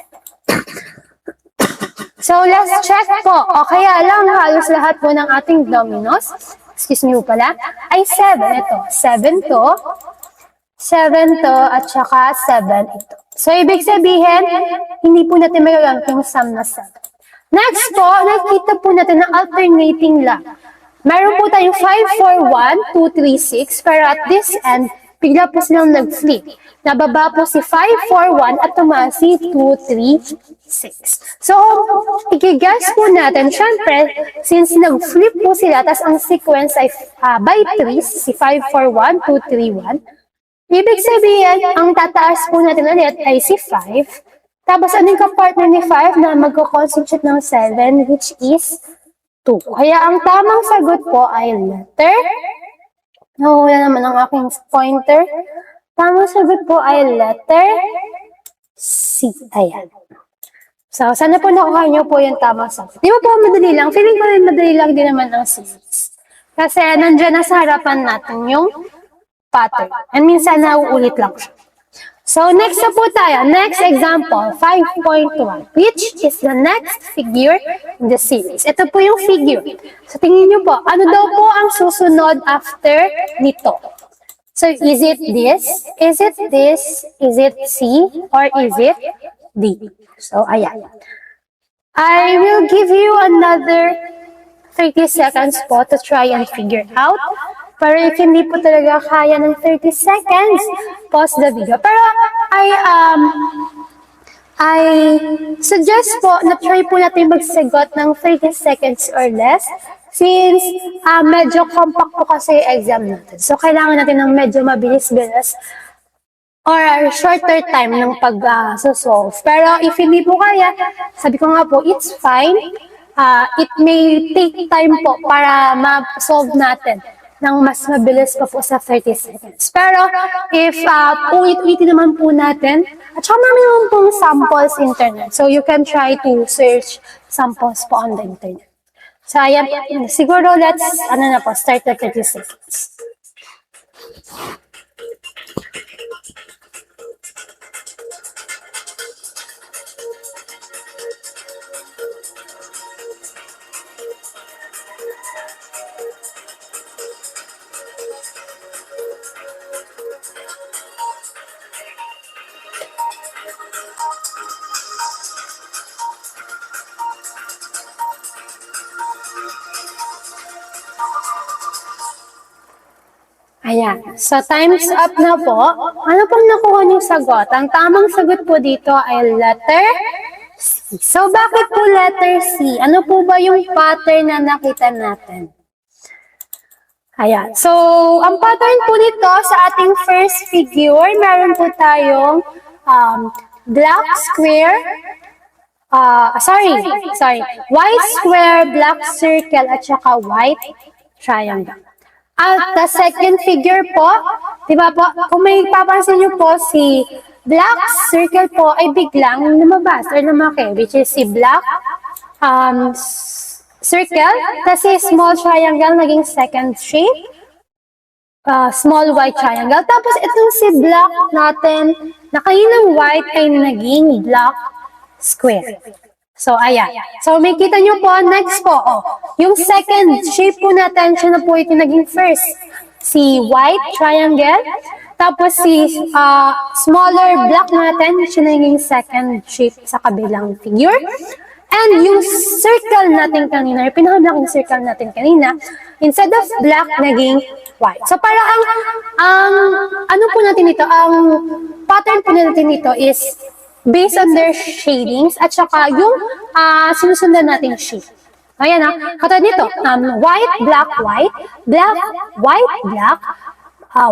So, let's check po. O, kaya lang, halos lahat po ng ating dominos, excuse me po pala, ay 7. Ito, 7 to, 7 to, at saka 7 ito. So, ibig sabihin, hindi po natin magagamit yung sum na 7. Next po, nakita po natin ang alternating lang. Meron po tayong 5, 4, 1, 2, 3, 6, pero at this end, bigla po silang nag-flip. Nababa po si 5, 4, 1 at tumaas si 2, 3, 6. So, i-guess po natin, syempre, since nag-flip po sila, tas ang sequence ay by 3, si 5, 4, 1, 2, 3, 1, ibig sabihin, ang tataas po natin ulit ay si 5, tapos ano yung kapartner ni 5 na magko-constitute ng 7, which is 2. Kaya ang tamang sagot po ay letter. Wala naman ang aking pointer. Tamang sagot po ay letter C. Ayan. So, sana po nakuha niyo po yung tamang sagot. Di ba po madali lang? Feeling ko rin madali lang din naman ang series. Kasi nandiyan na sa harapan natin yung pattern. And minsan nauulit lang siya. So, next na po tayo. Next example, 5.1, which is the next figure in the series. Ito po yung figure. So, tingin nyo po, ano daw po ang susunod after nito? So, is it this? Is it this? Is it C? Or is it D? So, ayan. I will give you another 30 seconds po to try and figure out. Pero if hindi po talaga kaya ng 30 seconds, pause the video. Pero I suggest po na try po natin magsagot ng 30 seconds or less since medyo compact po kasi exam natin. So, kailangan natin ng medyo mabilis-bilis or shorter time ng pag-solve. Pero if hindi po kaya, sabi ko nga po, it's fine. It may take time po para ma-solve natin ng mas mabilis pa po sa 30 seconds. Pero, if ulit-ulitin naman po natin, at saka marami naman pong samples internet. So, you can try to search samples po on the internet. So, ayan, siguro let's, start the 30 seconds. Ayan. So, time's up na po. Ano pong nakuha niyong sagot? Ang tamang sagot po dito ay letter C. So, bakit po letter C? Ano po ba yung pattern na nakita natin? Ayan. So, ang pattern po nito sa ating first figure, meron po tayong black square, white square, black circle, at saka white triangle. At the second figure po, di ba po, kung may papansin niyo po, si black circle po ay biglang lumabas or lumaki, which is si black circle, kasi small triangle naging second shape, small white triangle. Tapos itong si black natin na kaninang white ay naging black square. So, ayan. So, may kita nyo po, next po, yung second shape po natin, siya na po ito naging first. Si white triangle, tapos si smaller black natin, siya na yung second shape sa kabilang figure. And yung circle natin kanina, yung pinaka-black circle natin kanina, instead of black, naging white. So, para ano po natin ito, ang pattern po natin ito is based on their shadings at saka yung sinusundan nating shape. Ayan katulad nito, white, black, white, black, white, black,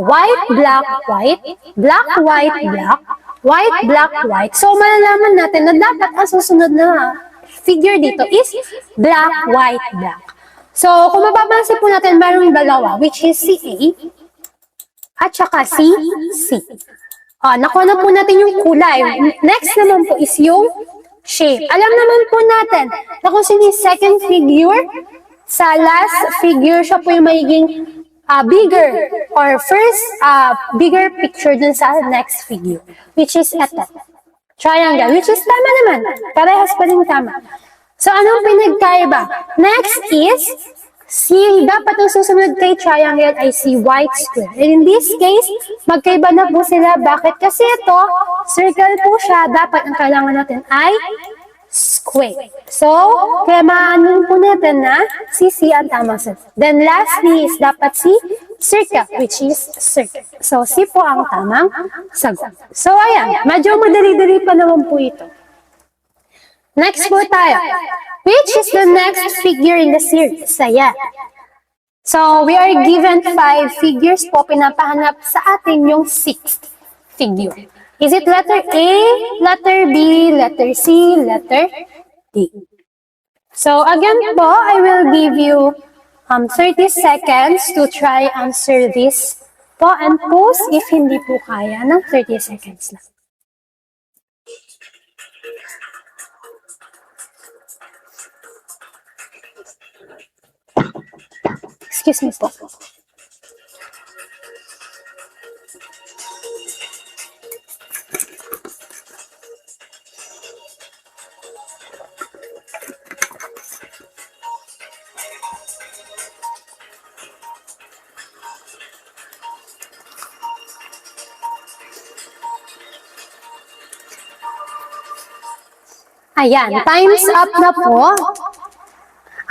white, black, white, black, white, black, white, black, white. So, malalaman natin na dapat ang susunod na figure dito is black, white, black. So, kung mapapansin po natin, mayroong dalawa, which is si A at saka si C. Nakuha na po natin yung kulay. Next naman po is yung shape. Alam naman po natin na kung sino yung second figure, sa last figure, siya po yung magiging bigger or first bigger picture dun sa next figure, which is ito. Triangle, which is tama naman. Parehas pa rin tama. So, anong pinagkaiba? Next is, dapat ang susunod kay triangle ay si white square. And in this case, magkaiba na po sila. Bakit? Kasi ito, circle po siya. Dapat ang kailangan natin ay square. So, kaya maanin po natin na si C ang tamang sagot. Then lastly is dapat si circle, which is circle. So, C po ang tamang sagot. So, ayan. Medyo madali-dali pa naman po ito. Next po tayo. Which is the next figure in the series? Ayan. So, we are given 5 figures po. Pinapahanap sa atin yung 6th figure. Is it letter A, letter B, letter C, letter D? So, again po, I will give you 30 seconds to try answer this po and pause if hindi po kaya ng 30 seconds lang. Excuse me po. Ayan, time's up na po.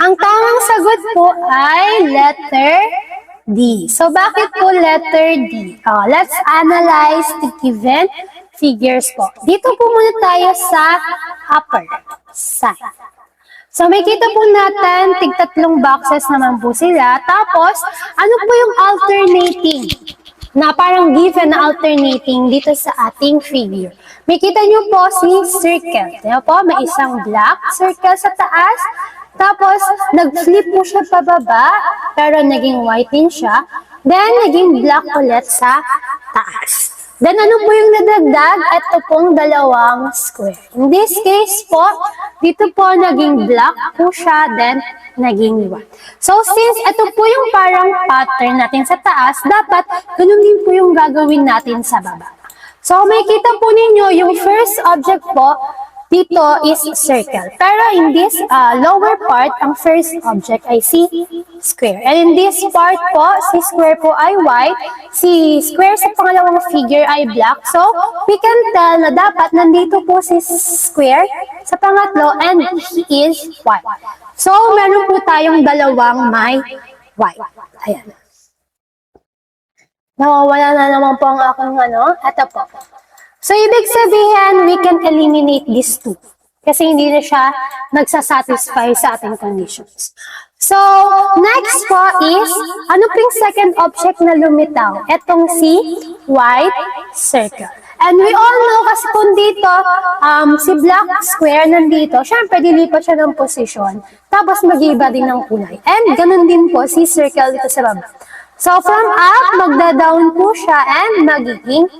Ang tamang sagot po ay letter D. So, bakit po letter D? Let's analyze the given figures po. Dito po muna tayo sa upper side. So, may kita po natin, tig-tatlong boxes naman po sila. Tapos, ano po yung alternating? Na parang given na alternating dito sa ating figure. May kita nyo po si circle. Diba po? May isang black circle sa taas. Tapos, nag-flip po siya pababa, pero naging white din siya. Then, naging black ulit sa taas. Then, ano po yung nadagdag? Ito pong dalawang square. In this case po, dito po naging black po siya, then naging white. So, since ito po yung parang pattern natin sa taas, dapat ganun din po yung gagawin natin sa baba. So, makikita po ninyo yung first object po, dito is circle. Pero in this lower part, ang first object ay si square. And in this part po, si square po ay white. Si square sa pangalawang figure ay black. So, we can tell na dapat nandito po si square sa pangatlo and he is white. So, meron po tayong dalawang may white. Ayan. Nawawala na naman po ang aking ito po. So, ibig sabihin, we can eliminate these two. Kasi hindi na siya nagsasatisfy sa ating conditions. So, next po is, ano pong second object na lumitaw? Etong si white circle. And we all know kasi kung dito, si black square nandito, syempre dilipat siya ng posisyon. Tapos mag-iba din ng kulay. And ganun din po si circle dito sa baba. So, from up, magda-down po siya and magiging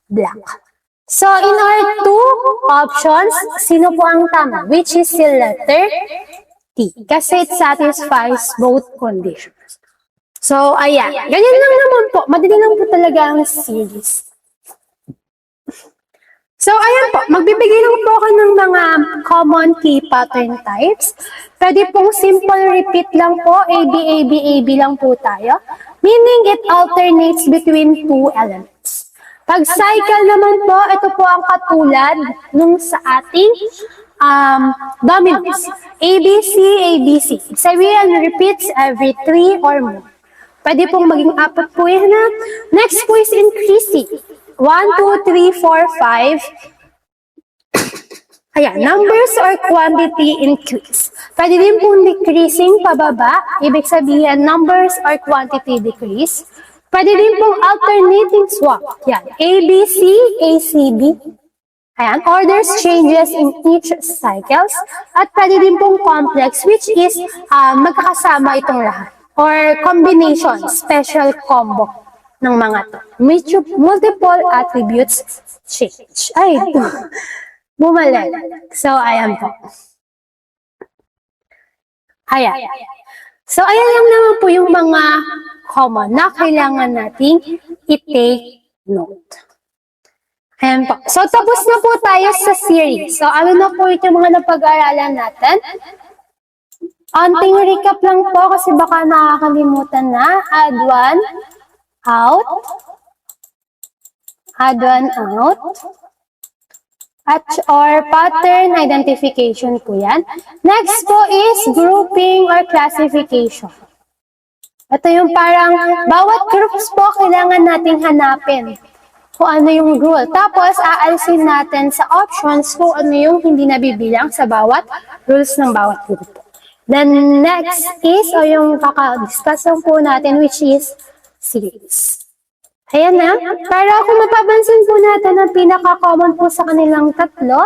black. So, in our two options, sino po ang tama? Which is the letter T. Kasi it satisfies both conditions. So, ayan. Ganyan lang naman po. Madali lang po talaga ang series. So, ayan po, magbibigay lang po ako ng mga common key pattern types. Pwede pong simple repeat lang po, A, B, A, B, A, B lang po tayo. Meaning, it alternates between two elements. Pag cycle naman po, ito po ang katulad nung sa ating dominoes. ABC, ABC. Sabihin, repeats every 3 or more. Pwede pong maging 4 po yan na. Next po is increasing. 1, 2, 3, 4, 5. Ayan, numbers or quantity increase. Pwede din pong decreasing pababa. Ibig sabihin, numbers or quantity decrease. Pwede din pong alternating swap. Yan, ABC, ACB. Ayan, orders changes in each cycles. At pwede din pong complex, which is magkakasama itong lahat. Or combination, special combo ng mga to. Multiple attributes change. Ay, bumalik. So, ayan po. Ayan. So, ayan lang naman po yung mga common na kailangan nating i-take note. Ayan po. So, tapos na po tayo sa series. So, ano na po yung mga napag-aaralan natin? Onting recap lang po kasi baka nakakalimutan na. Add one, out. Add one, out. Or pattern identification po yan. Next po is grouping or classification. Ito yung parang bawat groups po kailangan nating hanapin kung ano yung rule. Tapos aalisin natin sa options kung ano yung hindi nabibilang sa bawat rules ng bawat grupo. Then next is o yung kaka-discuss po natin which is series. Ayan na. Para kung mapapansin po natin ang pinaka-common po sa kanilang tatlo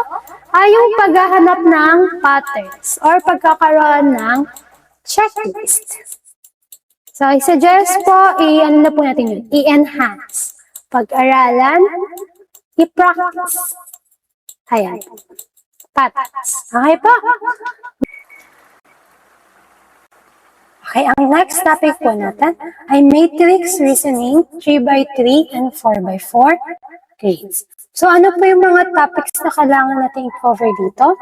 ay yung paghahanap ng patterns or pagkakaroon ng checklist. So, i-suggest po, ano na po natin yun? I-enhance. Pag-aralan, i-practice. Ayan. Patterns. Okay po? Okay, ang next topic po natin ay matrix reasoning 3x3 and 4x4 grades. So ano po yung mga topics na kailangan natin i-cover dito?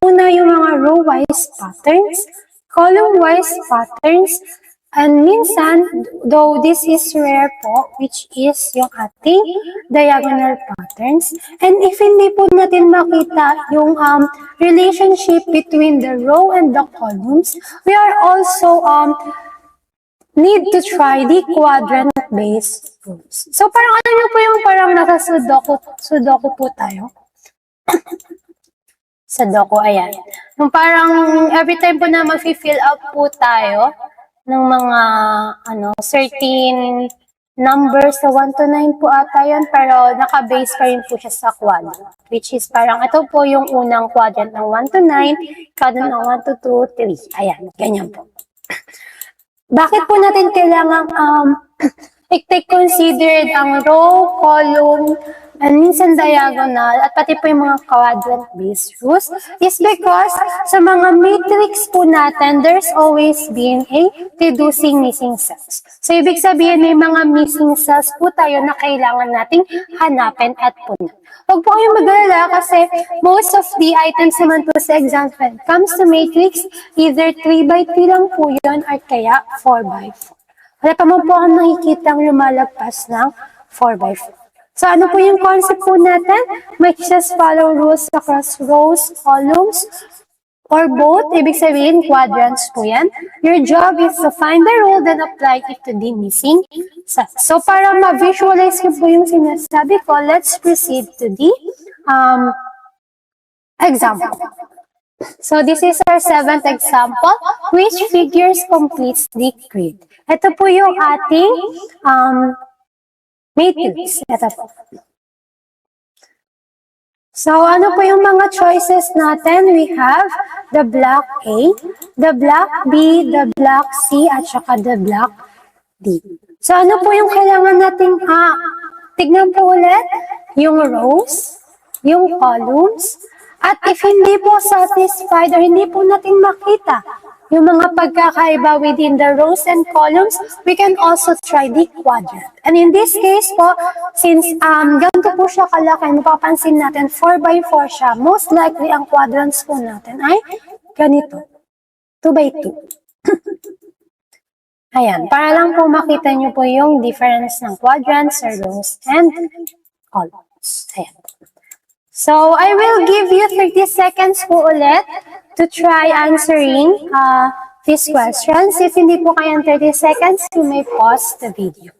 Una yung mga row-wise patterns, column-wise patterns, and minsan, though this is rare po, which is yung ating diagonal patterns. And if hindi po natin makita yung relationship between the row and the columns, we are also need to try the quadrant-based rules. So parang ano nyo po yung parang nasa Sudoku po tayo? Sudoku, ayan. Yung parang every time po na mag-fill up po tayo, ng mga certain numbers sa 1 to 9 po ata yun, pero naka-base pa rin po siya sa quadrant. Which is parang ito po yung unang quadrant ng 1 to 9, quadrant ng 1 to 2, 3. Ayan, ganyan po. Bakit po natin kailangan i-take considered ang row, column, and minsan diagonal, at pati po yung mga quadrant-based rules, is because sa mga matrix po natin, there's always been a reducing missing cells. So, ibig sabihin, may mga missing cells po tayo na kailangan nating hanapin at punan. Huwag po kayong mag-alala kasi most of the items naman po sa exam when it comes to matrix, either 3x3 lang po yun or kaya 4x4. Wala pa mo po akong nakikitang lumalagpas ng 4x4. So, ano po yung concept po natin? May just follow rules across rows, columns, or both. Ibig sabihin, quadrants po yan. Your job is to find the rule then apply it to the missing cells. So, para ma-visualize ko po yung sinasabi ko, let's proceed to the example. So, this is our 7th example, which figures completes the grid. Ito po yung ating matrix. Ito po. So, ano po yung mga choices natin? We have the block A, the block B, the block C, at saka the block D. So, ano po yung kailangan nating tignan po ulit? Yung rows, yung columns, At if hindi po satisfied or hindi po natin makita yung mga pagkakaiba within the rows and columns, we can also try the quadrant. And in this case po, since ganito po siya kalaki, mapapansin natin 4 by 4 siya, most likely ang quadrants po natin ay ganito, 2 by 2. Ayan, para lang po makita nyo po yung difference ng quadrants or rows and columns. Ayan. So, I will give you 30 seconds po ulit to try answering these questions. If hindi po kayo 30 seconds, you may pause the video.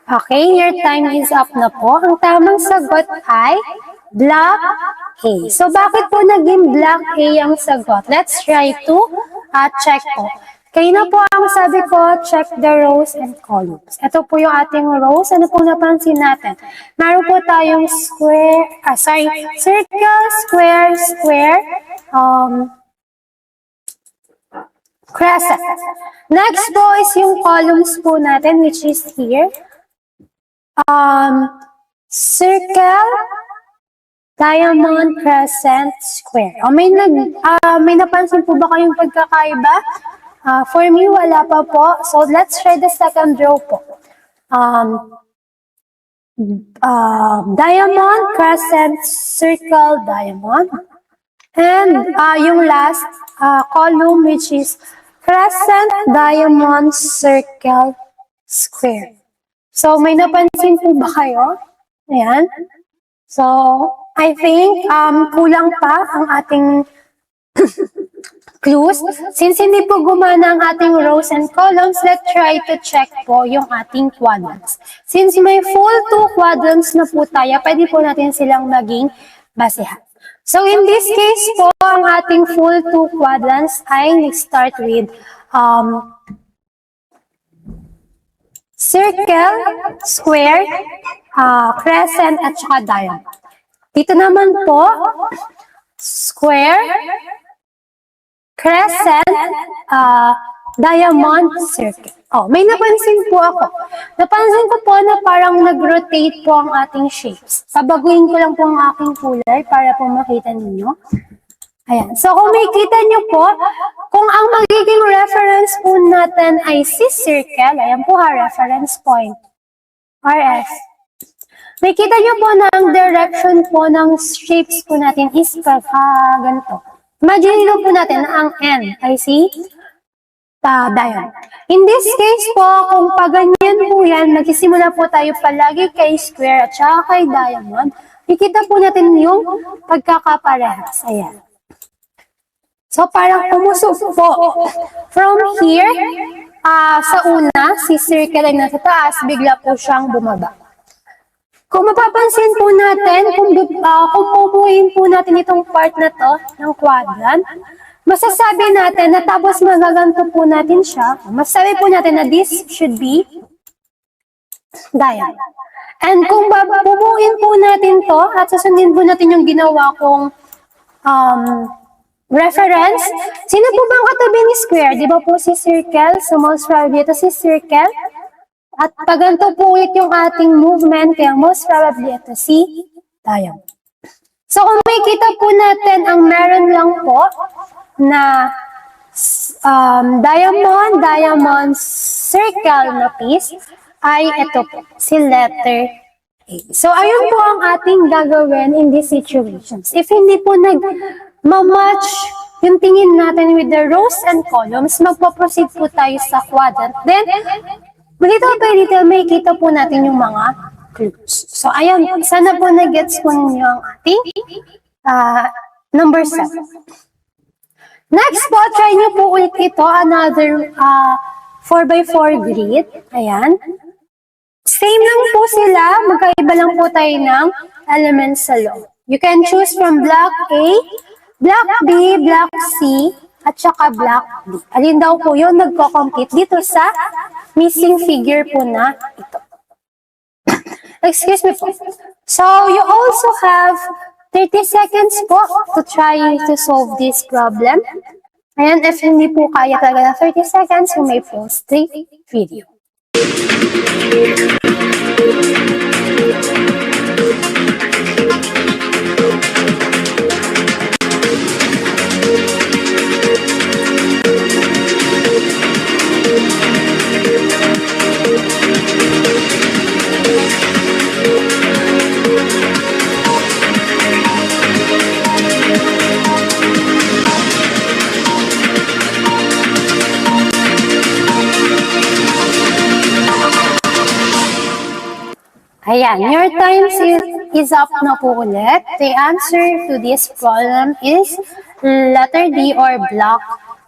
Okay, your time is up na po. Ang tamang sagot ay block A. So, bakit po naging block A ang sagot? Let's try to check po. Kanina po ang sabi ko, check the rows and columns. Ito po yung ating rows. Ano po napansin natin? Meron po tayong circle, square, crescent. Next po is yung columns po natin, which is here. Circle, diamond, crescent, square. May napansin po ba kayong pagkakaiba? For me, wala pa po. So, let's try the second row po. Diamond, crescent, circle, diamond. And yung last column, which is crescent, diamond, circle, square. So, may napansin po ba kayo? Ayan. So, I think kulang pa ang ating clues. Since hindi po gumana ang ating rows and columns, let's try to check po yung ating quadrants. Since may full 2 quadrants na po tayo, pwede po natin silang maging basehan. So, in this case po, ang ating full 2 quadrants ay nag-start with circle, square, crescent, at saka diamond. Dito naman po, square, crescent, diamond, circle. Oh, may napansin po ako. Napansin ko po na parang nag-rotate po ang ating shapes. Pabaguhin ko lang po ang aking kulay para po makita ninyo. Ayan. So, kung makikita nyo po, kung ang magiging reference po natin ay si circle, ayan po reference point, RF. Makikita nyo po na ang direction po ng shapes po natin is ganito. Imagine nyo po natin na ang N ay si diamond. In this case po, kung paganyan po yan, magsisimula po tayo palagi kay square at saka kay diamond, makikita po natin yung pagkakaparehas. Ayan. So, parang umusok po. From here, sa una, si circle ay nasa taas, bigla po siyang bumaba. Kung mapapansin po natin, kung pupuin po natin itong part na to ng quadrant, masasabi natin na tapos magaganto po natin siya, masasabi po natin na this should be diamond. And kung pupuin po natin to at susundin po natin yung ginawa kong reference, sino po bang katabi ni square? Di ba po si circle? So most probably ito si circle. At pag ganito po ulit yung ating movement, kaya most probably ito si diamond. So kung makikita po natin, ang meron lang po na diamond, circle na piece, ay ito po, si letter A. So ayun po ang ating gagawin in these situations. If hindi po nag-match yung tingin natin with the rows and columns, magpo-proceed po tayo sa quadrant. Then, little by little, may kita po natin yung mga clues. So, ayan, sana po na-gets po ninyo ang ating number 7. Next po, try nyo po ulit ito, another 4x4 grid. Ayan. Same lang po sila, magkaiba lang po tayo ng elements sa loob. You can choose from block A, block B, block C, at saka block D. Alin daw po yun nagko-compete dito sa missing figure po na ito. Excuse me po. So, you also have 30 seconds po to try to solve this problem. And if hindi po kaya talaga na 30 seconds, you may pause the video. Ayan, your time is up na po ulit. The answer to this problem is letter D or block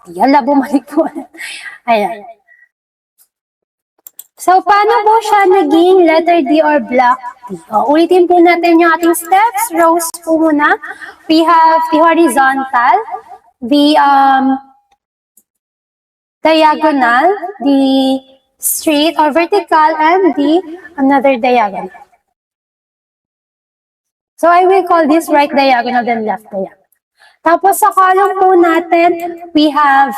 D. Ala, bumalik po ulit. Ayan. So, paano po siya naging letter D or block D? Ulitin po natin yung ating steps. Rows po muna. We have the horizontal, the diagonal, the straight or vertical, and the another diagonal. So, I will call this right diagonal then left diagonal. Tapos sa column po natin, we have,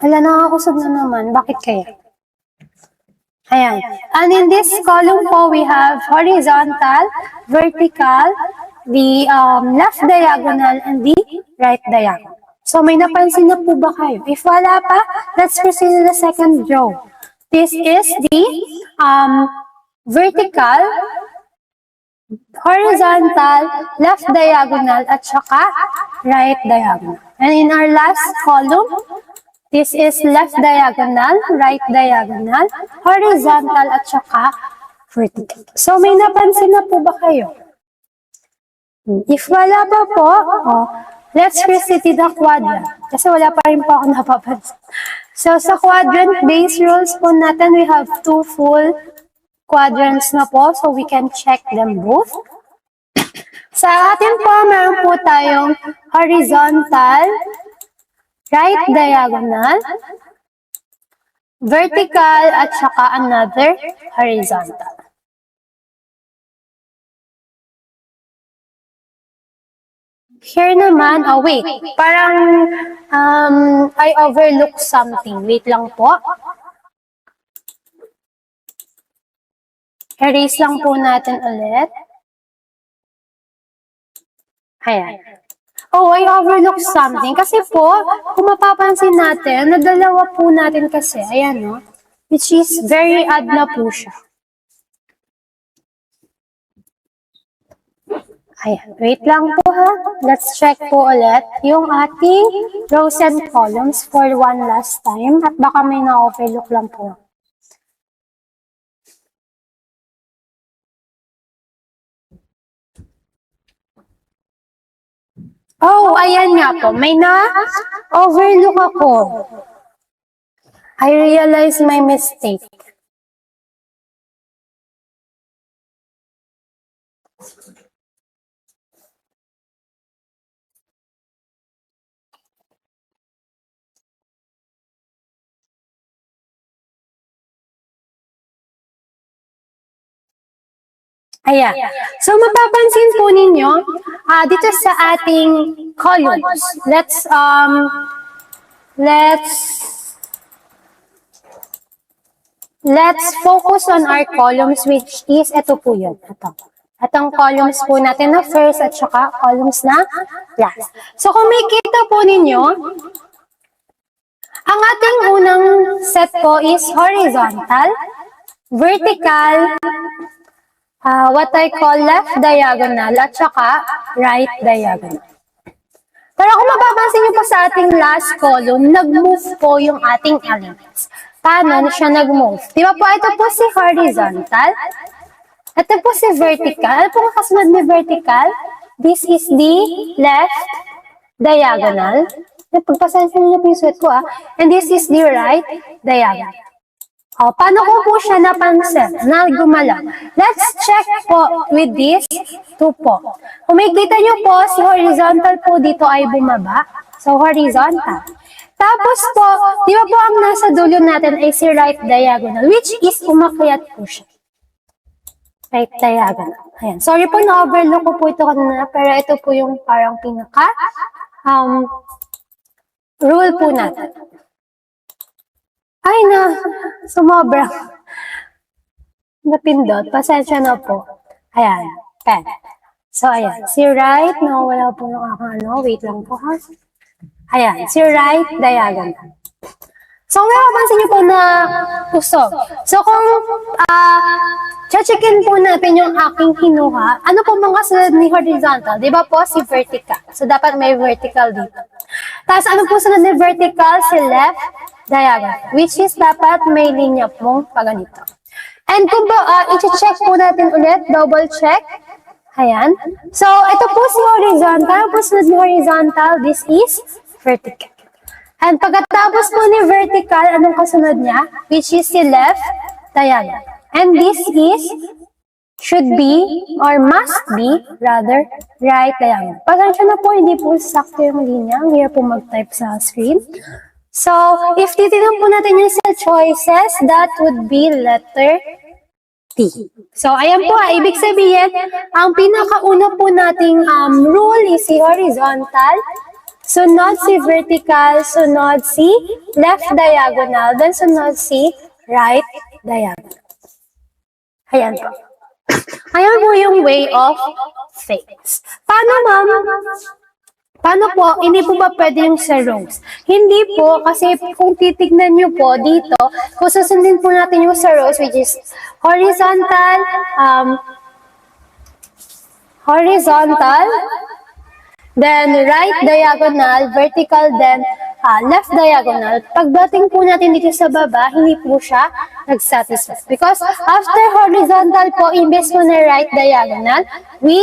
nakakusog na naman. Bakit kaya? Ayan. And in this column po, we have horizontal, vertical, the left diagonal, and the right diagonal. So, may napansin na po ba kayo? If wala pa, let's proceed to the second row. This is the vertical, horizontal, left diagonal, at saka right diagonal. And in our last column, this is left diagonal, right diagonal, horizontal, at saka vertical. So, may napansin na po ba kayo? If wala pa po, let's proceed to the quadrant. Kasi wala pa rin po ako napapansin. So, sa quadrant-based rules po natin, we have 2 full quadrants na po. So, we can check them both. Sa atin po, meron po tayong horizontal, right diagonal, vertical, at saka another horizontal. Here naman, wait, parang I overlooked something. Wait lang po. Erase lang po natin ulit. Ayan. I overlooked something. Kasi po, kung mapapansin natin, nadalawa po natin kasi, ayan no, which is very odd na po siya. Ayan, wait lang po ha. Let's check po ulit yung ating rows and columns for one last time. At baka may na-overlook lang po. Ayan nga po. May na-overlook ako. I realized my mistake. Ayan. So, mapapansin po ninyo, dito sa ating columns, let's focus on our columns, which is, ito po yun. Itong columns po natin na first at saka columns na last. So, kung makikita po ninyo, ang ating unang set po is horizontal, vertical, what I call left diagonal at saka right diagonal. Pero kung mapapansin niyo po sa ating last column, nag-move po yung ating elements. Paano siya nag-move? Di ba po, ito po si horizontal. Ito po si vertical. Ano po kasunod ni vertical? This is the left diagonal. Pagpasensin niyo po yung suwet ko And this is the right diagonal. O, paano ko po siya napansin na gumalaw? Let's check po with this two po. Kung makikita nyo po, si horizontal po dito ay bumaba. So, horizontal. Tapos po, di ba po ang nasa dulo natin ay si right diagonal, which is umakyat po siya. Right diagonal. Ayan. Sorry po, na-overlook ko po ito kanina, pero ito po yung parang pinaka rule po natin. Ay na, sumobra. Napindot. Pasensya na po. Ayan. Pen. So, ayan. Si right, wala po yung ano. Wait lang po ha. Ayan. Si right, diagonal. So, kung mapapansin niyo po na usog. So, kung checkin po natin yung aking kinuha, ano po mga sunod ni horizontal? Di ba po si vertical? So, dapat may vertical dito. Tapos, ano po sunod ni vertical? Si left diagonal. Which is dapat may linya pong paganito. And kung ba, i-check po natin ulit, double check. Ayan. So, ito po si horizontal. Ano po sunod ni horizontal? This is vertical. And pagkatapos po ni vertical, anong kasunod niya? Which is si left diagonal. And this is, should be, or must be, rather, right diagonal. Pasensya na po, hindi po sakto yung linya. Ang hirap po mag-type sa screen. So, if titignan po natin yung sa choices, that would be letter T. So, ayan po, ibig sabihin, ang pinakauna po nating rule is si horizontal, sunod si vertical, sunod si left diagonal, then sunod si right diagonal. Ayan po. Ayan po yung way of things. Paano, ma'am? Paano po? Hindi po ba pwede yung sa rows? Hindi po, kasi kung titignan nyo po dito, kung susundin po natin yung sa rows, which is horizontal, then right diagonal, vertical, then left diagonal. Pagdating po natin dito sa baba, hindi po siya nag-satisfy. Because after horizontal po, imbes po na right diagonal, we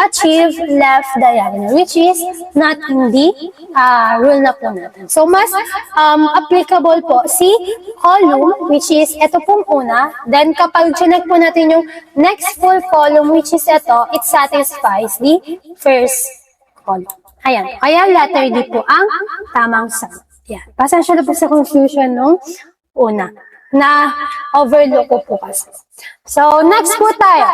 achieve left diagonal, which is not in the rule na po natin. So, mas applicable po si column, which is ito pong una. Then, kapag chinag po natin yung next full column, which is ito, it satisfies the first column. Ayan. Kaya letter D po ang tamang sagot. Yan. Pasensya na po sa confusion nung una. Na overlook ko po kasi. So, next po tayo.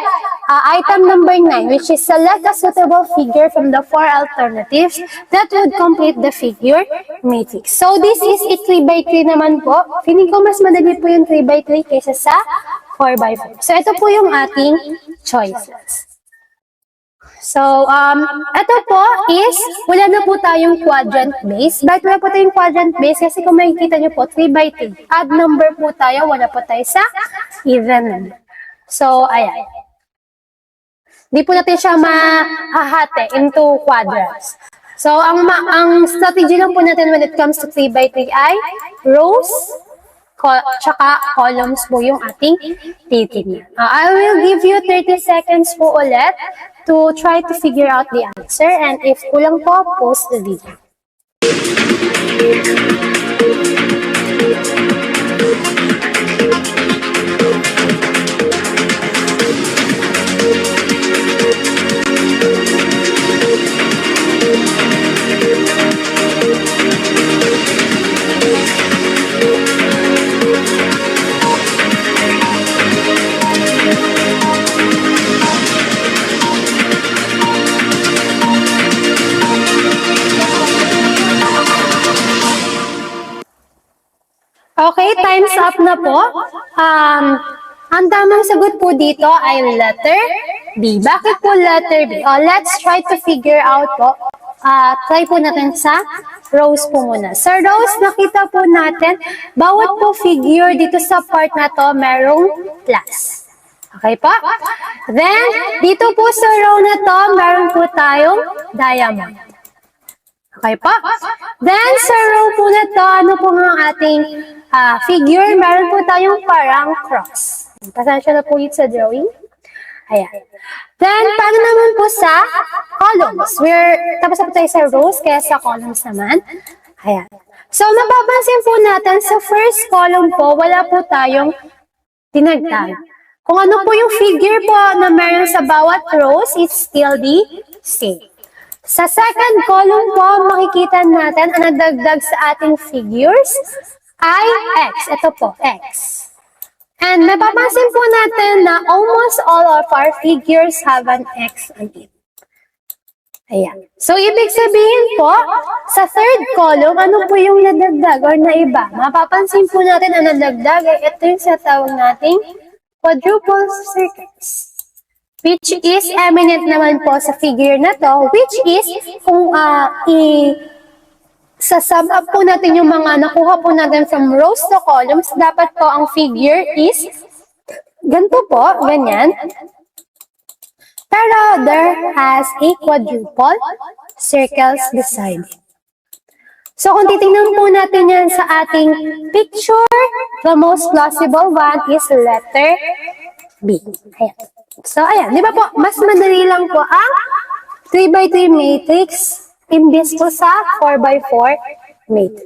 Item number 9, which is select a suitable figure from the 4 alternatives that would complete the figure matrix. So, this is a 3x3 naman po. Feeling ko mas madali po yung 3x3 kaysa sa 4x4. So, ito po yung ating choices. So, ito po is, wala na po tayong quadrant base. Bakit wala po tayong quadrant base? Kasi kung makikita nyo po, 3x3. Add number po tayo, wala po tayo sa even number. So, ayan. Di po natin siya mahahati into quadrants. So, ang strategy lang po natin when it comes to 3x3 ay rows, tsaka columns po yung ating titignan. I will give you 30 seconds po ulit to try to figure out the answer, and if kulang po, post the video. Okay, time's up na po. Ang tamang sagot po dito ay letter B. Bakit po letter B? Let's try to figure out po. Try po natin sa rows po muna. Sa rows, nakita po natin, bawat po figure dito sa part na to, merong plus. Okay po? Then, dito po sa row na to, meron po tayong diamond. Okay po? Then, sa row po na to, ano po ang ating figure? Meron po tayong parang cross. Pasensya na po sa drawing. Ayan. Then, paano naman po sa columns? Tapos na po tayo sa rows, kaya sa columns naman. Ayan. So, mapapansin po natin sa first column po, wala po tayong tinagtag. Kung ano po yung figure po na meron sa bawat rows, it's still the same. Sa second column po, makikita natin ang nadagdag sa ating figures ay X. Ito po, X. And mapapansin po natin na almost all of our figures have an X on it. Ayan. So, ibig sabihin po, sa third column, ano po yung nadagdag or naiba? Mapapansin po natin ang nadagdag ay ito yung sa tawag nating quadruple circles. Which is eminent naman po sa figure na to, which is kung sa-sum up po natin yung mga nakuha po natin from rows to columns, dapat po ang figure is ganito po, ganyan. Pero there has a quadruple circles beside it. So kung titingnan po natin yan sa ating picture, the most plausible one is letter B. Ayan. So ayan, di ba po, mas madali lang po ang 3x3 matrix imbes po sa 4x4 matrix.